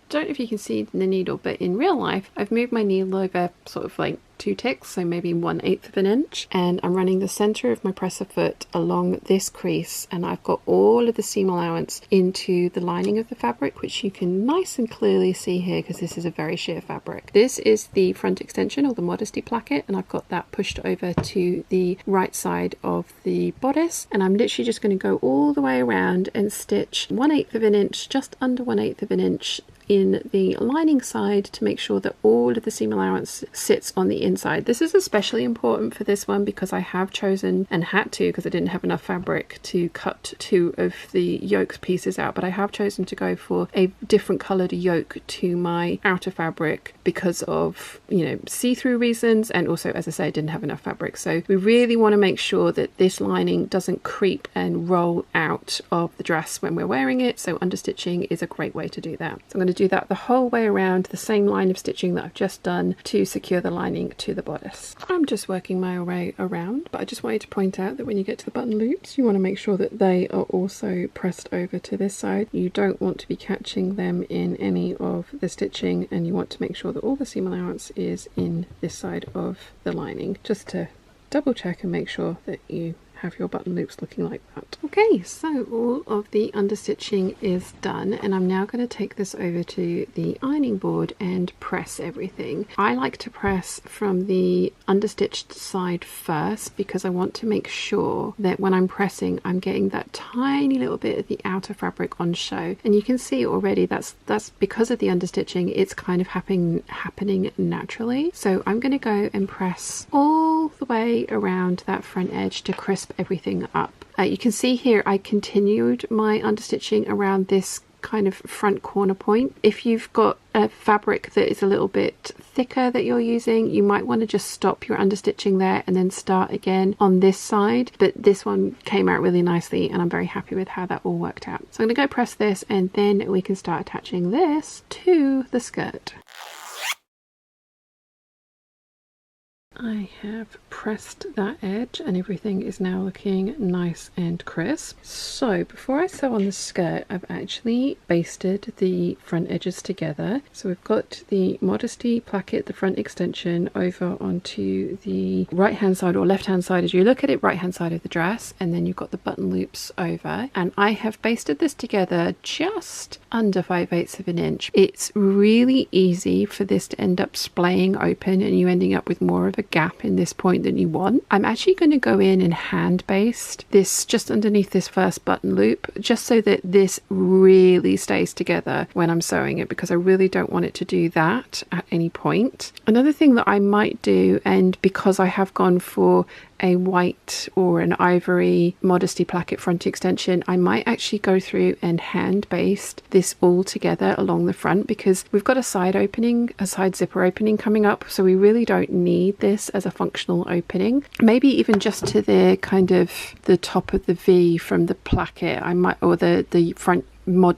Don't know if you can see the needle, but in real life I've moved my needle over sort of like 2 ticks, so maybe 1/8 of an inch, and I'm running the center of my presser foot along this crease, and I've got all of the seam allowance into the lining of the fabric, which you can nice and clearly see here because this is a very sheer fabric. This is the front extension or the modesty placket, and I've got that pushed over to the right side of the bodice, and I'm literally just going to go all the way around and stitch 1/8 of an inch, just under 1/8 of an inch in the lining side to make sure that all of the seam allowance sits on the inside. This is especially important for this one because I have chosen, and had to because I didn't have enough fabric to cut 2 of the yoke pieces out, but I have chosen to go for a different coloured yoke to my outer fabric because of, you know, see-through reasons, and also, as I say, I didn't have enough fabric. So we really want to make sure that this lining doesn't creep and roll out of the dress when we're wearing it, so understitching is a great way to do that. So I'm going to do that the whole way around, the same line of stitching that I've just done to secure the lining to the bodice. I'm just working my way around, but I just wanted to point out that when you get to the button loops, you want to make sure that they are also pressed over to this side. You don't want to be catching them in any of the stitching, and you want to make sure that all the seam allowance is in this side of the lining, just to double check and make sure that you have your button loops looking like that. Okay, so all of the understitching is done, and I'm now going to take this over to the ironing board and press everything. I like to press from the understitched side first because I want to make sure that when I'm pressing I'm getting that tiny little bit of the outer fabric on show, and you can see already that's because of the understitching, it's kind of happening naturally. So I'm going to go and press all all the way around that front edge to crisp everything up. You can see here I continued my understitching around this kind of front corner point. If you've got a fabric that is a little bit thicker that you're using, you might want to just stop your understitching there and then start again on this side, but this one came out really nicely and I'm very happy with how that all worked out. So I'm going to go press this and then we can start attaching this to the skirt. I have pressed that edge and everything is now looking nice and crisp. So before I sew on the skirt, I've actually basted the front edges together. So we've got the Modesty placket, the front extension, over onto the right hand side or left hand side as you look at it, right hand side of the dress, and then you've got the button loops over. And I have basted this together just under 5/8 of an inch. It's really easy for this to end up splaying open and you ending up with more of a gap in this point than you want. I'm actually going to go in and hand baste this just underneath this first button loop, just so that this really stays together when I'm sewing it, because I really don't want it to do that at any point. Another thing that I might do, and because I have gone for a white or an ivory Modesty placket front extension, I might actually go through and hand baste this all together along the front, because we've got a side opening, a side zipper opening coming up, so we really don't need this as a functional opening. Maybe even just to the kind of the top of the V from the placket, I might, or the front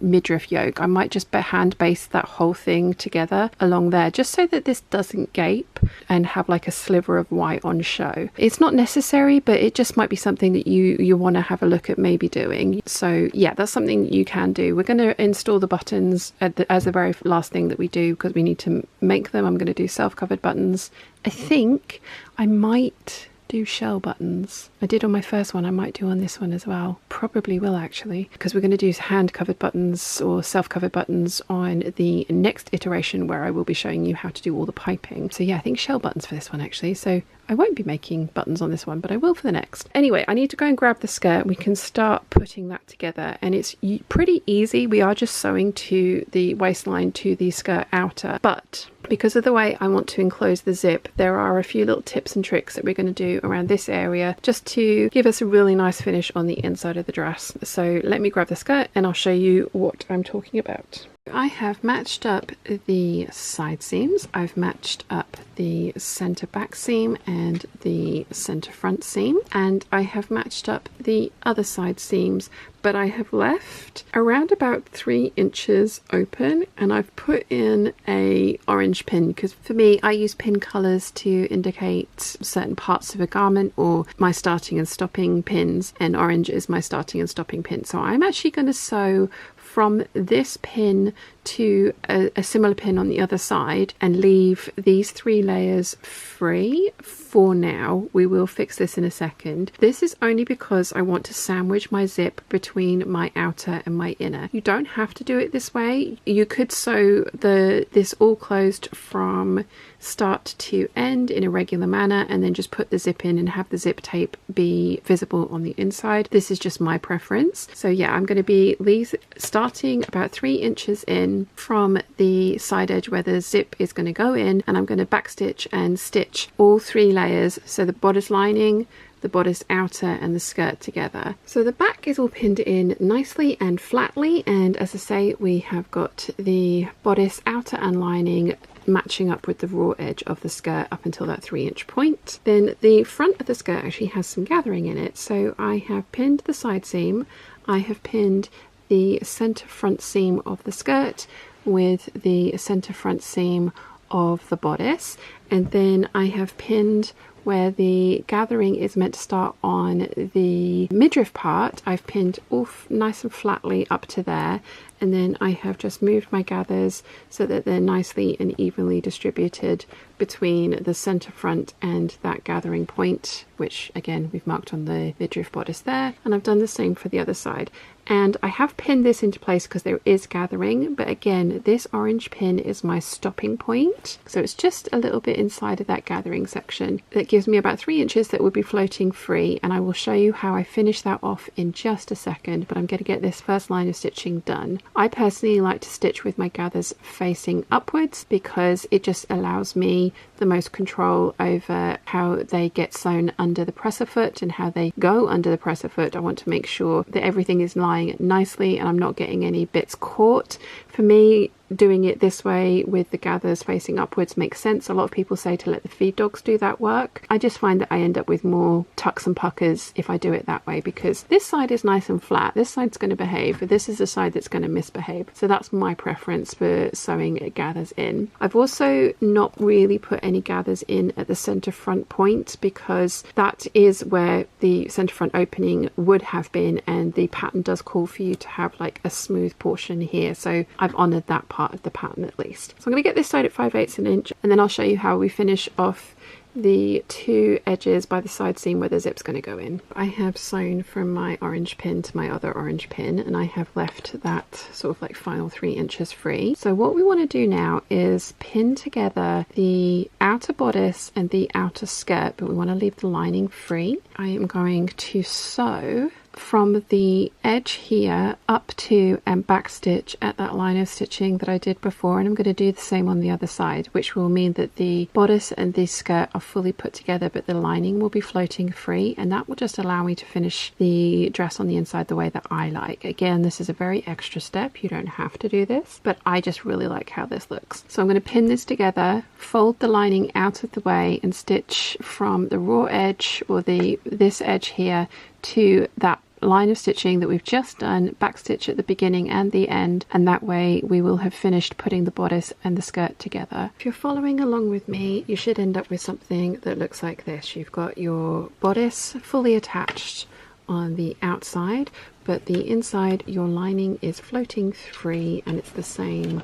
midriff yoke, I might just hand baste that whole thing together along there, just so that this doesn't gape and have like a sliver of white on show. It's not necessary, but it just might be something that you want to have a look at maybe doing. So yeah, that's something you can do. We're going to install the buttons as the very last thing that we do, because we need to make them. I'm going to do self-covered buttons. I think I might do shell buttons. I did on my first one, I might do on this one as well. Probably will actually, because we're going to do hand covered buttons or self-covered buttons on the next iteration, where I will be showing you how to do all the piping. So yeah, I think shell buttons for this one actually. So I won't be making buttons on this one, but I will for the next. Anyway, I need to go and grab the skirt. We can start putting that together, and it's pretty easy. We are just sewing to the waistline to the skirt outer, but because of the way I want to enclose the zip, there are a few little tips and tricks that we're going to do around this area just to give us a really nice finish on the inside of the dress. So let me grab the skirt and I'll show you what I'm talking about. I have matched up the side seams, I've matched up the center back seam and the center front seam, and I have matched up the other side seams, but I have left around about 3 inches open, and I've put in a orange pin, because for me, I use pin colors to indicate certain parts of a garment or my starting and stopping pins, and orange is my starting and stopping pin. So I'm actually going to sew from this pin to a similar pin on the other side and leave these 3 layers free for now. We will fix this in a second. This is only because I want to sandwich my zip between my outer and my inner. You don't have to do it this way. You could sew this all closed from start to end in a regular manner and then just put the zip in and have the zip tape be visible on the inside. This is just my preference. So yeah, I'm going to be starting about 3 inches in from the side edge where the zip is going to go in, and I'm going to backstitch and stitch all 3 layers, so the bodice lining, the bodice outer and the skirt together. So the back is all pinned in nicely and flatly, and as I say, we have got the bodice outer and lining matching up with the raw edge of the skirt up until that 3-inch point. Then the front of the skirt actually has some gathering in it, so I have pinned the side seam, I have pinned the center front seam of the skirt with the center front seam of the bodice, and then I have pinned where the gathering is meant to start on the midriff part. I've pinned all nice and flatly up to there, and then I have just moved my gathers so that they're nicely and evenly distributed between the center front and that gathering point, which again we've marked on the midriff bodice there, and I've done the same for the other side. And I have pinned this into place because there is gathering, but again, this orange pin is my stopping point. So it's just a little bit inside of that gathering section. That gives me about 3 inches that would be floating free, and I will show you how I finish that off in just a second, but I'm going to get this first line of stitching done. I personally like to stitch with my gathers facing upwards because it just allows me the most control over how they get sewn under the presser foot and how they go under the presser foot. I want to make sure that everything is lying nicely and I'm not getting any bits caught. For me, doing it this way with the gathers facing upwards makes sense. A lot of people say to let the feed dogs do that work. I just find that I end up with more tucks and puckers if I do it that way, because this side is nice and flat. This side's going to behave, but this is the side that's going to misbehave. So that's my preference for sewing gathers in. I've also not really put any gathers in at the center front point because that is where the center front opening would have been, and the pattern does call for you to have like a smooth portion here. So I've honored that part of the pattern at least. So I'm going to get this sewed at 5/8 an inch, and then I'll show you how we finish off the 2 edges by the side seam where the zip's going to go in. I have sewn from my orange pin to my other orange pin, and I have left that sort of like final 3 inches free. So what we want to do now is pin together the outer bodice and the outer skirt, but we want to leave the lining free. I am going to sew from the edge here up to and back stitch at that line of stitching that I did before, and I'm going to do the same on the other side, which will mean that the bodice and the skirt are fully put together but the lining will be floating free, and that will just allow me to finish the dress on the inside the way that I like. Again, this is a very extra step, you don't have to do this, but I just really like how this looks. So I'm going to pin this together, fold the lining out of the way and stitch from the raw edge, or this edge here, to that line of stitching that we've just done, backstitch at the beginning and the end, and that way we will have finished putting the bodice and the skirt together. If you're following along with me, you should end up with something that looks like this. You've got your bodice fully attached on the outside, but the inside, your lining is floating free, and it's the same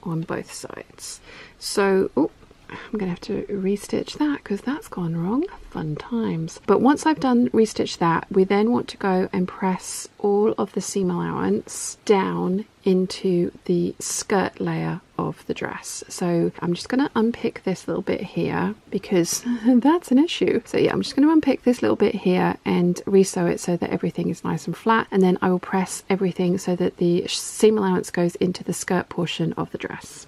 on both sides. So I'm going to have to restitch that because that's gone wrong. Fun times. But once I've done restitch that, we then want to go and press all of the seam allowance down into the skirt layer of the dress. So I'm just going to unpick this little bit here because that's an issue. So yeah, I'm just going to unpick this little bit here and resew it so that everything is nice and flat, and then I will press everything so that the seam allowance goes into the skirt portion of the dress.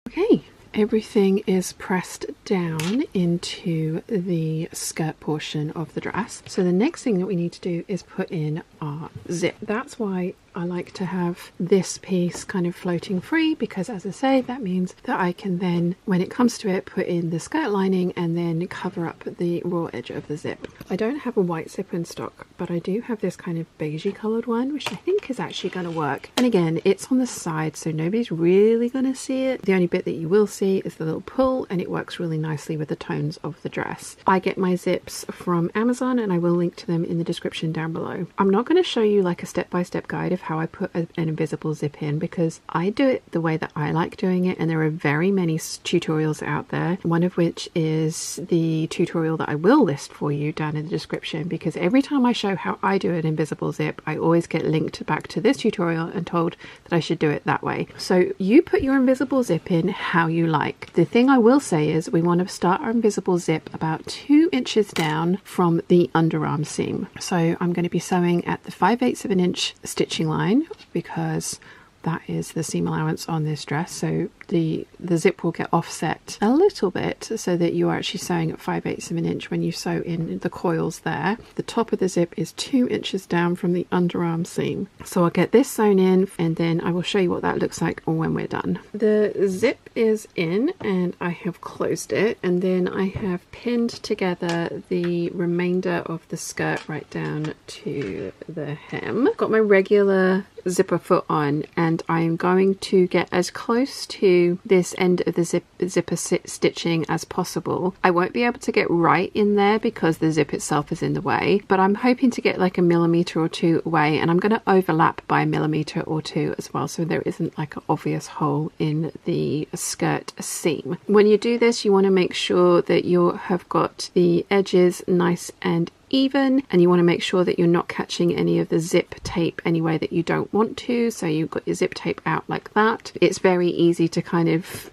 Okay, everything is pressed down into the skirt portion of the dress. So the next thing that we need to do is put in our zip. That's why I like to have this piece kind of floating free, because as I say, that means that I can then, when it comes to it, put in the skirt lining and then cover up the raw edge of the zip. I don't have a white zip in stock, but I do have this kind of beigey coloured one, which I think is actually going to work. And again, it's on the side, so nobody's really going to see it. The only bit that you will see is the little pull, and it works really nicely with the tones of the dress. I get my zips from Amazon, and I will link to them in the description down below. I'm not going to show you like a step-by-step guide of how I put an invisible zip in, because I do it the way that I like doing it, and there are very many tutorials out there, one of which is the tutorial that I will list for you down in the description, because every time I show how I do an invisible zip, I always get linked back to this tutorial and told that I should do it that way. So you put your invisible zip in how you like. The thing I will say is we want to start our invisible zip about 2 inches down from the underarm seam. So I'm going to be sewing at the 5/8 of an inch stitching line, because that is the seam allowance on this dress. So the zip will get offset a little bit so that you are actually sewing at 5/8 of an inch when you sew in the coils there. The top of the zip is 2 inches down from the underarm seam. So I'll get this sewn in, and then I will show you what that looks like when we're done. The zip is in, and I have closed it, and then I have pinned together the remainder of the skirt right down to the hem. Got my regular zipper foot on, and I'm going to get as close to this end of the zipper stitching as possible. I won't be able to get right in there because the zip itself is in the way, but I'm hoping to get like a millimeter or two away, and I'm going to overlap by a millimeter or two as well, so there isn't like an obvious hole in the skirt seam. When you do this, you want to make sure that you have got the edges nice and even, and you want to make sure that you're not catching any of the zip tape any way that you don't want to. So you've got your zip tape out like that. It's very easy to kind of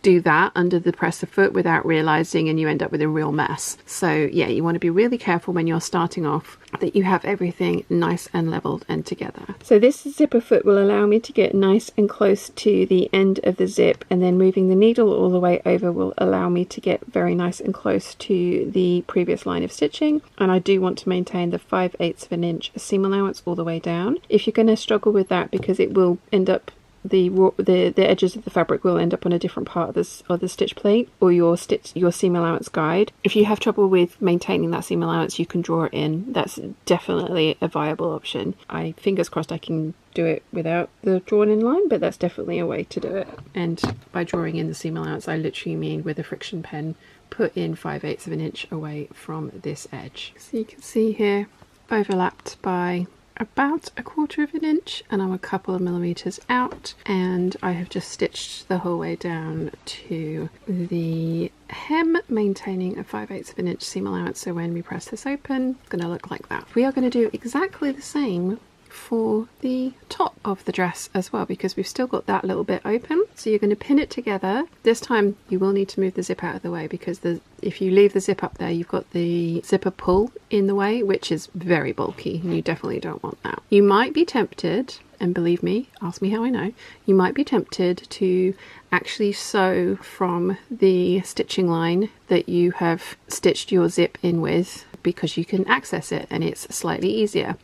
do that under the presser foot without realizing, and you end up with a real mess. So yeah, you want to be really careful when you're starting off that you have everything nice and leveled and together. So this zipper foot will allow me to get nice and close to the end of the zip, and then moving the needle all the way over will allow me to get very nice and close to the previous line of stitching. And I do want to maintain the 5/8 of an inch seam allowance all the way down. If you're going to struggle with that, because it will end up the edges of the fabric will end up on a different part of the stitch plate or your seam allowance guide. If you have trouble with maintaining that seam allowance, you can draw it in. That's definitely a viable option. Fingers crossed I can do it without the drawn in line, but that's definitely a way to do it. And by drawing in the seam allowance, I literally mean with a friction pen, put in 5/8 of an inch away from this edge. So you can see here, overlapped by about 1/4 of an inch, and I'm a couple of millimeters out, and I have just stitched the whole way down to the hem, maintaining a 5/8 of an inch seam allowance. So when we press this open, it's going to look like that. We are going to do exactly the same for the top of the dress as well, because we've still got that little bit open. So you're going to pin it together. This time you will need to move the zip out of the way, because if you leave the zip up there, you've got the zipper pull in the way, which is very bulky, and you definitely don't want that. You might be tempted, and believe me, ask me how I know, you might be tempted to actually sew from the stitching line that you have stitched your zip in with, because you can access it and it's slightly easier.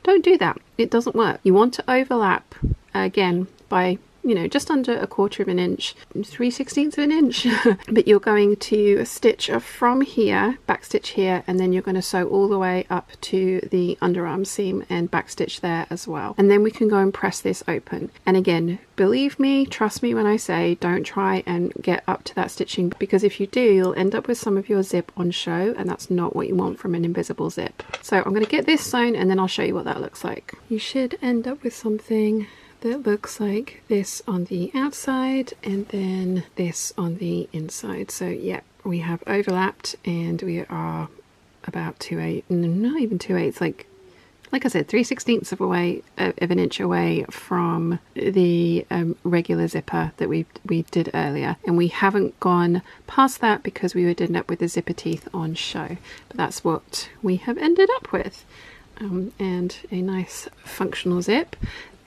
Don't do that. It doesn't work. You want to overlap again by, you know, just under 1/4 of an inch, 3/16 of an inch. But you're going to stitch from here, back stitch here, and then you're going to sew all the way up to the underarm seam and back stitch there as well. And then we can go and press this open. And again, believe me, trust me when I say, don't try and get up to that stitching, because if you do, you'll end up with some of your zip on show, and that's not what you want from an invisible zip. So I'm going to get this sewn, and then I'll show you what that looks like. You should end up with something that looks like this on the outside and then this on the inside. So yeah, we have overlapped, and we are about 2/8, not even 2/8, like I said, 3/16 of an inch away from the regular zipper that we did earlier, and we haven't gone past that because we would end up with the zipper teeth on show. But that's what we have ended up with, and a nice functional zip.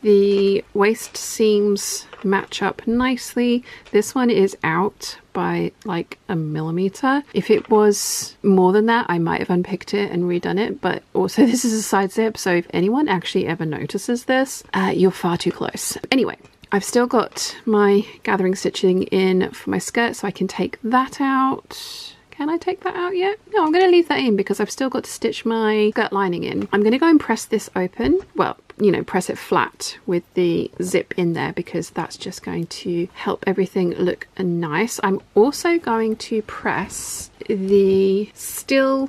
The waist seams match up nicely. This one is out by like 1 millimeter. If it was more than that, I might have unpicked it and redone it, but also this is a side zip, so if anyone actually ever notices this, you're far too close. Anyway, I've still got my gathering stitching in for my skirt, so I can take that out. Can I take that out yet? No, I'm going to leave that in because I've still got to stitch my skirt lining in. I'm going to go and press this open. Well, you know, press it flat with the zip in there, because that's just going to help everything look nice. I'm also going to press the still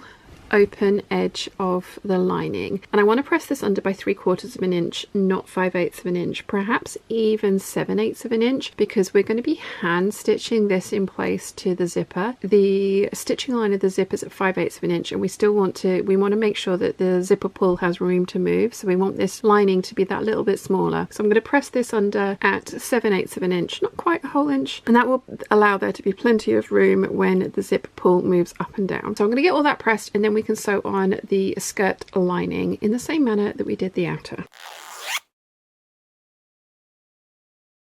open edge of the lining, and I want to press this under by 3/4 of an inch, not 5/8 of an inch, perhaps even 7/8 of an inch, because we're going to be hand stitching this in place to the zipper. The stitching line of the zip is at 5/8 of an inch, and we want to make sure that the zipper pull has room to move, so we want this lining to be that little bit smaller. So I'm going to press this under at 7/8 of an inch, not quite a whole inch, and that will allow there to be plenty of room when the zip pull moves up and down. So I'm going to get all that pressed, and then we can sew on the skirt lining in the same manner that we did the outer.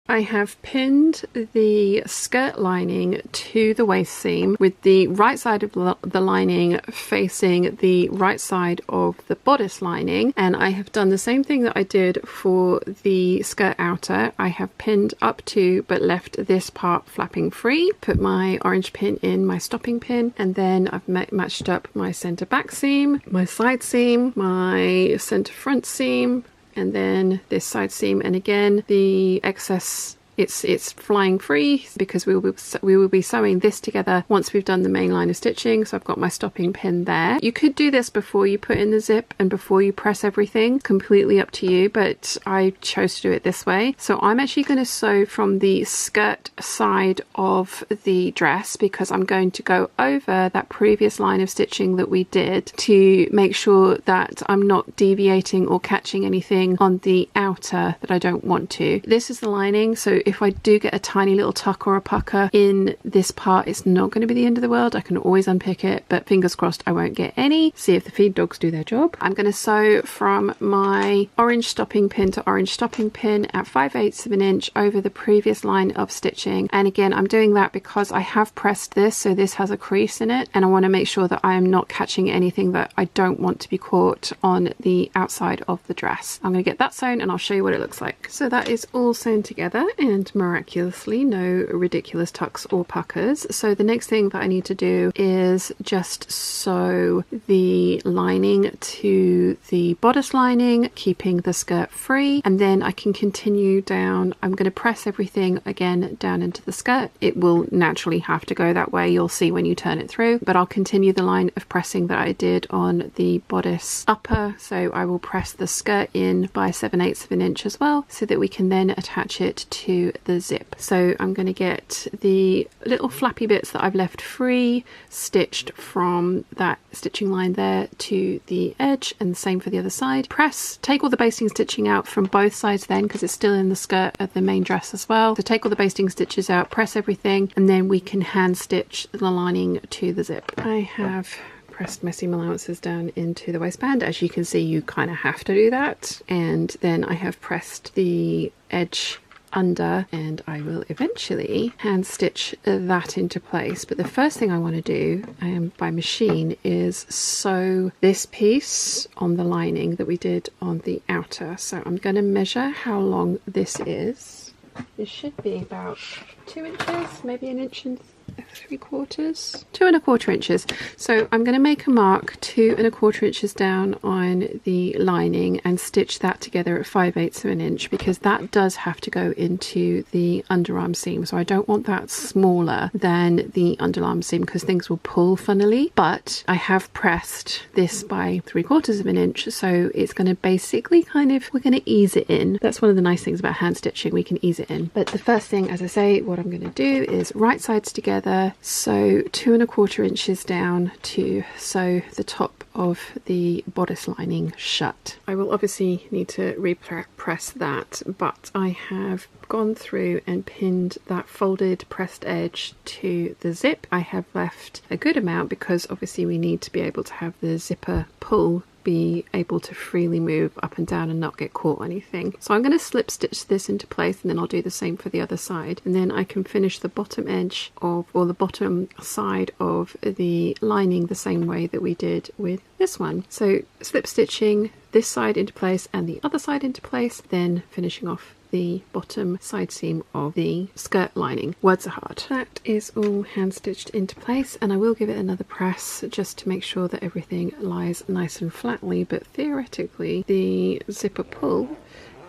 I have pinned the skirt lining to the waist seam with the right side of the lining facing the right side of the bodice lining, and I have done the same thing that I did for the skirt outer. I have pinned up to but left this part flapping free, put my orange pin in my stopping pin, and then I've matched up my center back seam, my side seam, my center front seam, and then this side seam, and again the excess it's flying free because we will be sewing this together once we've done the main line of stitching. So I've got my stopping pin there. You could do this before you put in the zip and before you press everything, completely up to you, but I chose to do it this way. So I'm actually going to sew from the skirt side of the dress because I'm going to go over that previous line of stitching that we did to make sure that I'm not deviating or catching anything on the outer that I don't want to. This is the lining, so if I do get a tiny little tuck or a pucker in this part, it's not going to be the end of the world. I can always unpick it, but fingers crossed I won't get any. See if the feed dogs do their job. I'm going to sew from my orange stopping pin to orange stopping pin at 5/8 of an inch over the previous line of stitching. And again, I'm doing that because I have pressed this, so this has a crease in it, and I want to make sure that I am not catching anything that I don't want to be caught on the outside of the dress. I'm going to get that sewn and I'll show you what it looks like. So that is all sewn together, and miraculously no ridiculous tucks or puckers. So the next thing that I need to do is just sew the lining to the bodice lining, keeping the skirt free, and then I can continue down. I'm going to press everything again down into the skirt. It will naturally have to go that way, you'll see when you turn it through, but I'll continue the line of pressing that I did on the bodice upper. So I will press the skirt in by 7/8 of an inch as well, so that we can then attach it to the zip. So I'm going to get the little flappy bits that I've left free stitched from that stitching line there to the edge, and the same for the other side. Press, take all the basting stitching out from both sides then, because it's still in the skirt of the main dress as well. So take all the basting stitches out, press everything, and then we can hand stitch the lining to the zip. I have pressed my seam allowances down into the waistband. As you can see, you kind of have to do that. And then I have pressed the edge under, and I will eventually hand stitch that into place. But the first thing I want to do by machine is sew this piece on the lining that we did on the outer. So I'm going to measure how long this is. This should be about 2 inches, maybe 1 inch and 3/4, 2¼ inches. So I'm going to make a mark 2¼ inches down on the lining and stitch that together at 5/8 of an inch, because that does have to go into the underarm seam. So I don't want that smaller than the underarm seam because things will pull funnily. But I have pressed this by 3/4 of an inch, so it's going to basically we're going to ease it in. That's one of the nice things about hand stitching, we can ease it in. But the first thing, as I say, what I'm going to do is right sides together, sew 2¼ inches down to sew the top of the bodice lining shut. I will obviously need to repress that, but I have gone through and pinned that folded pressed edge to the zip. I have left a good amount because obviously we need to be able to have the zipper pull be able to freely move up and down and not get caught or anything. So I'm going to slip stitch this into place, and then I'll do the same for the other side, and then I can finish the bottom edge of, or the bottom side of the lining the same way that we did with this one. So slip stitching this side into place and the other side into place, then finishing off the bottom side seam of the skirt lining. Words are hard. That is all hand stitched into place, and I will give it another press just to make sure that everything lies nice and flatly, but theoretically the zipper pull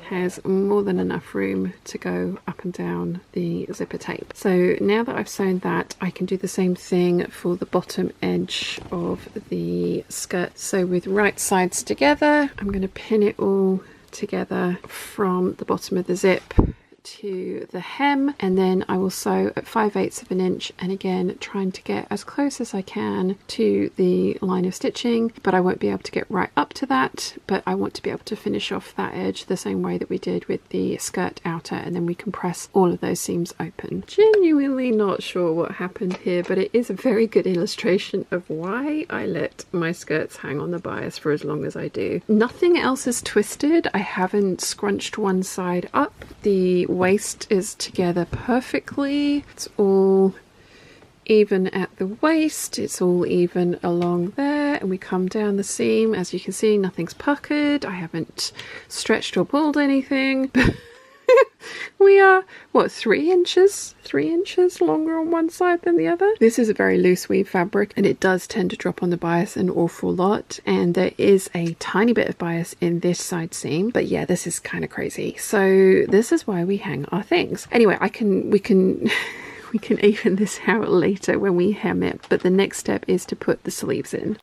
has more than enough room to go up and down the zipper tape. So now that I've sewn that, I can do the same thing for the bottom edge of the skirt. So with right sides together, I'm going to pin it all together from the bottom of the zip to the hem, and then I will sew at 5/8 of an inch, and again trying to get as close as I can to the line of stitching, but I won't be able to get right up to that, but I want to be able to finish off that edge the same way that we did with the skirt outer, and then we can press all of those seams open. Genuinely not sure what happened here, but it is a very good illustration of why I let my skirts hang on the bias for as long as I do. Nothing else is twisted. I haven't scrunched one side up. The waist is together perfectly. It's all even at the waist, it's all even along there, and we come down the seam. As you can see, nothing's puckered. I haven't stretched or pulled anything. We are, what, 3 inches longer on one side than the other. This is a very loose weave fabric and it does tend to drop on the bias an awful lot, and there is a tiny bit of bias in this side seam, but yeah, this is kind of crazy. So this is why we hang our things. Anyway, we can we can even this out later when we hem it, but the next step is to put the sleeves in.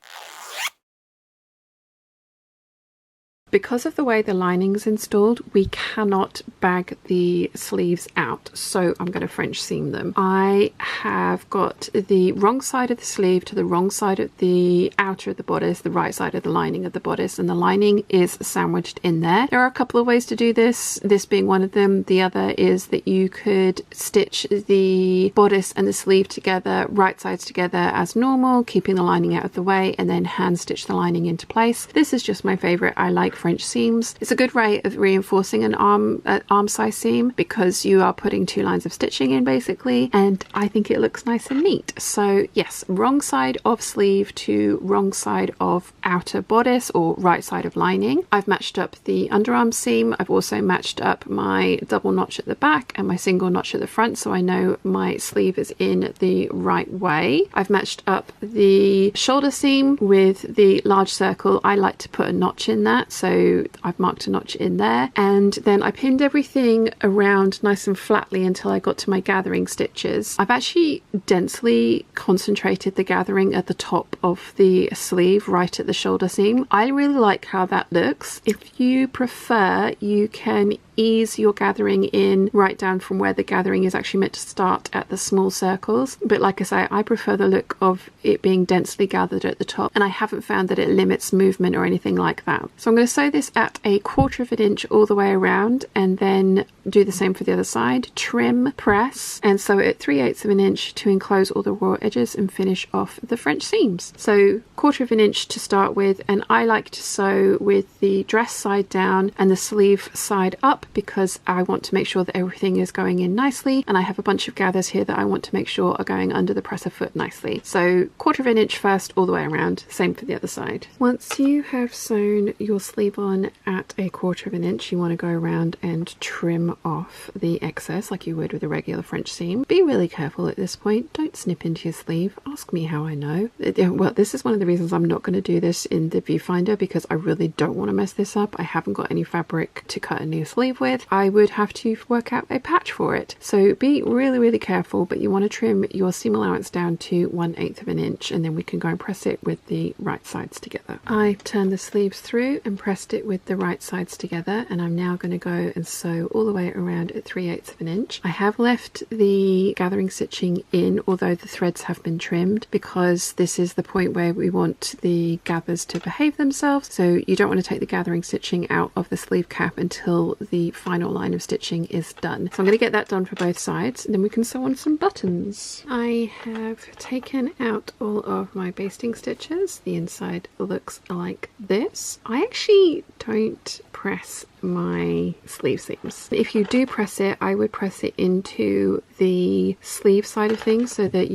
Because of the way the lining is installed, we cannot bag the sleeves out, so I'm going to French seam them. I have got the wrong side of the sleeve to the wrong side of the outer of the bodice, the right side of the lining of the bodice, and the lining is sandwiched in there. There are a couple of ways to do this being one of them. The other is that you could stitch the bodice and the sleeve together, right sides together as normal, keeping the lining out of the way, and then hand stitch the lining into place. This is just my favorite. I like French seams. It's a good way of reinforcing an arm size seam because you are putting 2 lines of stitching in basically, and I think it looks nice and neat. So yes, wrong side of sleeve to wrong side of outer bodice or right side of lining. I've matched up the underarm seam. I've also matched up my double notch at the back and my single notch at the front, so I know my sleeve is in the right way. I've matched up the shoulder seam with the large circle. I like to put a notch in that, so I've marked a notch in there, and then I pinned everything around nice and flatly until I got to my gathering stitches. I've actually densely concentrated the gathering at the top of the sleeve, right at the shoulder seam. I really like how that looks. If you prefer, you can ease your gathering in right down from where the gathering is actually meant to start at the small circles, but like I say, I prefer the look of it being densely gathered at the top, and I haven't found that it limits movement or anything like that. So I'm going to sew this at 1/4 inch all the way around, and then do the same for the other side. Trim, press, and sew it at 3/8 inch to enclose all the raw edges and finish off the French seams. So 1/4 inch to start with, and I like to sew with the dress side down and the sleeve side up because I want to make sure that everything is going in nicely, and I have a bunch of gathers here that I want to make sure are going under the presser foot nicely. So 1/4 inch first all the way around, same for the other side. Once you have sewn your sleeve on at 1/4 inch, you want to go around and trim off the excess like you would with a regular French seam. Be really careful at this point. Don't snip into your sleeve. Ask me how I know. Well, this is one of the reasons I'm not going to do this in the viewfinder, because I really don't want to mess this up. I haven't got any fabric to cut a new sleeve with. I would have to work out a patch for it. So be really careful, but you want to trim your seam allowance down to 1/8 inch, and then we can go and press it with the right sides together. I turned the sleeves through and pressed it with the right sides together, and I'm now going to go and sew all the way around at 3/8 inch. I have left the gathering stitching in, although the threads have been trimmed, because this is the point where we want the gathers to behave themselves. So you don't want to take the gathering stitching out of the sleeve cap until the final line of stitching is done. So I'm going to get that done for both sides, and then we can sew on some buttons. I have taken out all of my basting stitches. The inside looks like this. I actually don't press my sleeve seams. If you do press it, I would press it into the sleeve side of things so that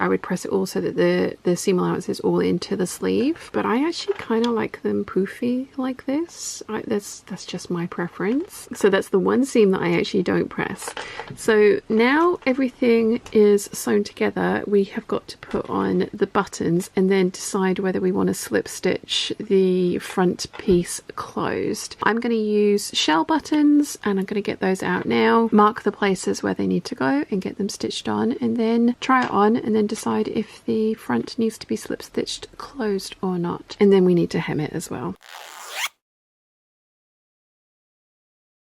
I would press it all so that the seam allowance is all into the sleeve, but I actually kind of like them poofy like this. That's just my preference. So that's the one seam that I actually don't press. So now everything is sewn together, we have got to put on the buttons and then decide whether we want to slip stitch the front piece closed. I'm going to use shell buttons, and I'm going to get those out now, mark the places where they need to go and get them stitched on, and then try it on and then decide if the front needs to be slip stitched closed or not, and then we need to hem it as well.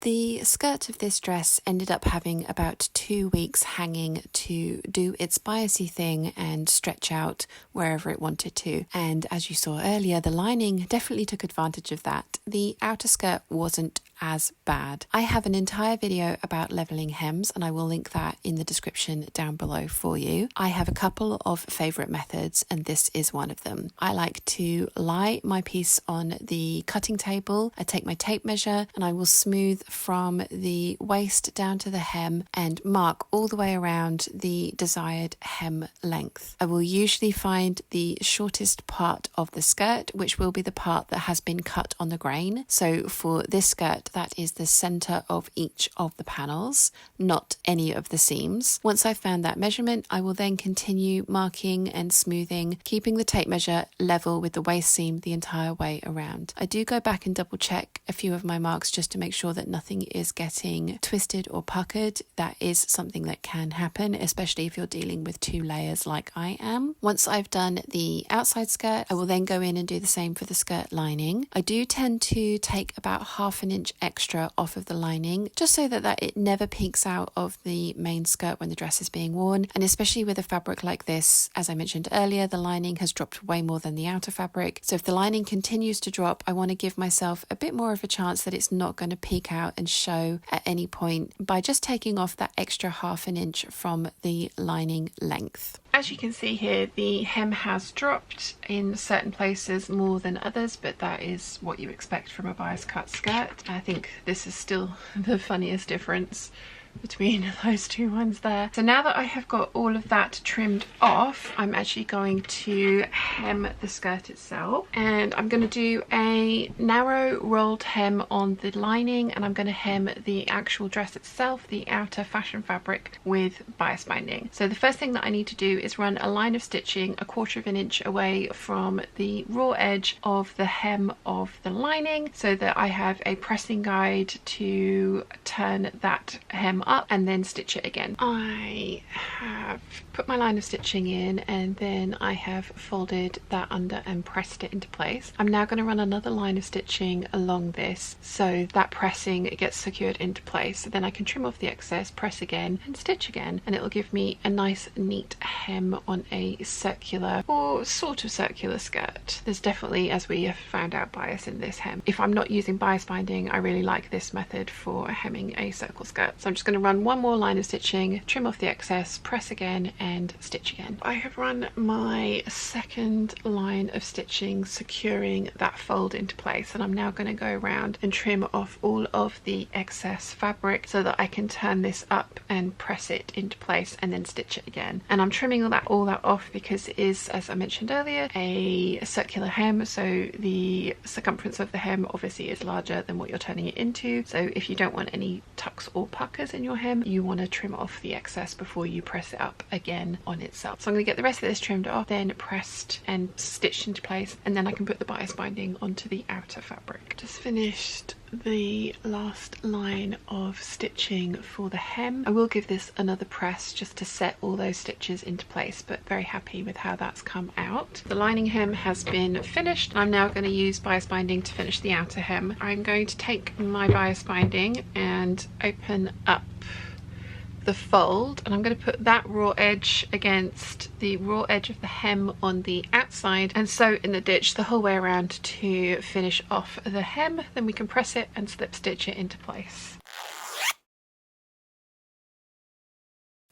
The skirt of this dress ended up having about 2 weeks hanging to do its biasy thing and stretch out wherever it wanted to. And as you saw earlier, the lining definitely took advantage of that. The outer skirt wasn't as bad. I have an entire video about leveling hems, and I will link that in the description down below for you. I have a couple of favourite methods, and this is one of them. I like to lie my piece on the cutting table. I take my tape measure and I will smooth from the waist down to the hem and mark all the way around the desired hem length. I will usually find the shortest part of the skirt, which will be the part that has been cut on the grain. So for this skirt, that is the center of each of the panels, not any of the seams. Once I've found that measurement, I will then continue marking and smoothing, keeping the tape measure level with the waist seam the entire way around. I do go back and double check a few of my marks just to make sure that nothing is getting twisted or puckered. That is something that can happen, especially if you're dealing with 2 layers like I am. Once I've done the outside skirt, I will then go in and do the same for the skirt lining. I do tend to take about 1/2 inch extra off of the lining, just so that it never peeks out of the main skirt when the dress is being worn. And especially with a fabric like this, as I mentioned earlier, the lining has dropped way more than the outer fabric. So if the lining continues to drop, I want to give myself a bit more of a chance that it's not going to peek out and show at any point by just taking off that extra 1/2 inch from the lining length. As you can see here, the hem has dropped in certain places more than others, but that is what you expect from a bias cut skirt. I think this is still the funniest difference between those 2 ones there. So now that I have got all of that trimmed off, I'm actually going to hem the skirt itself, and I'm going to do a narrow rolled hem on the lining, and I'm going to hem the actual dress itself, the outer fashion fabric, with bias binding. So the first thing that I need to do is run a line of stitching 1/4 inch away from the raw edge of the hem of the lining, so that I have a pressing guide to turn that hem up and then stitch it again. I have put my line of stitching in, and then I have folded that under and pressed it into place. I'm now going to run another line of stitching along this so that pressing gets secured into place. So then I can trim off the excess, press again and stitch again, and it will give me a nice neat hem on a circular or sort of circular skirt. There's definitely, as we have found out, bias in this hem. If I'm not using bias binding, I really like this method for hemming a circle skirt. So I'm just going to run one more line of stitching, trim off the excess, press again and stitch again. I have run my second line of stitching securing that fold into place, and I'm now going to go around and trim off all of the excess fabric so that I can turn this up and press it into place and then stitch it again. And I'm trimming all that off because it is, as I mentioned earlier, a circular hem, so the circumference of the hem obviously is larger than what you're turning it into. So if you don't want any tucks or puckers in your hem, you want to trim off the excess before you press it up again on itself. So I'm going to get the rest of this trimmed off, then pressed and stitched into place, and then I can put the bias binding onto the outer fabric. Just finished the last line of stitching for the hem. I will give this another press just to set all those stitches into place, but very happy with how that's come out. The lining hem has been finished. I'm now going to use bias binding to finish the outer hem. I'm going to take my bias binding and open up the fold, and I'm going to put that raw edge against the raw edge of the hem on the outside and sew in the ditch the whole way around to finish off the hem. Then we can press it and slip stitch it into place.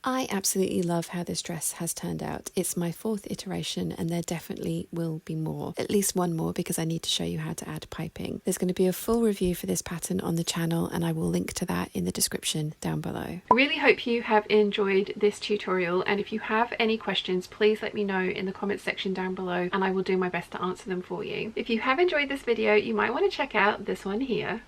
I absolutely love how this dress has turned out. It's my 4th iteration, and there definitely will be more. At least one more, because I need to show you how to add piping. There's going to be a full review for this pattern on the channel, and I will link to that in the description down below. I really hope you have enjoyed this tutorial, and if you have any questions, please let me know in the comments section down below, and I will do my best to answer them for you. If you have enjoyed this video, you might want to check out this one here.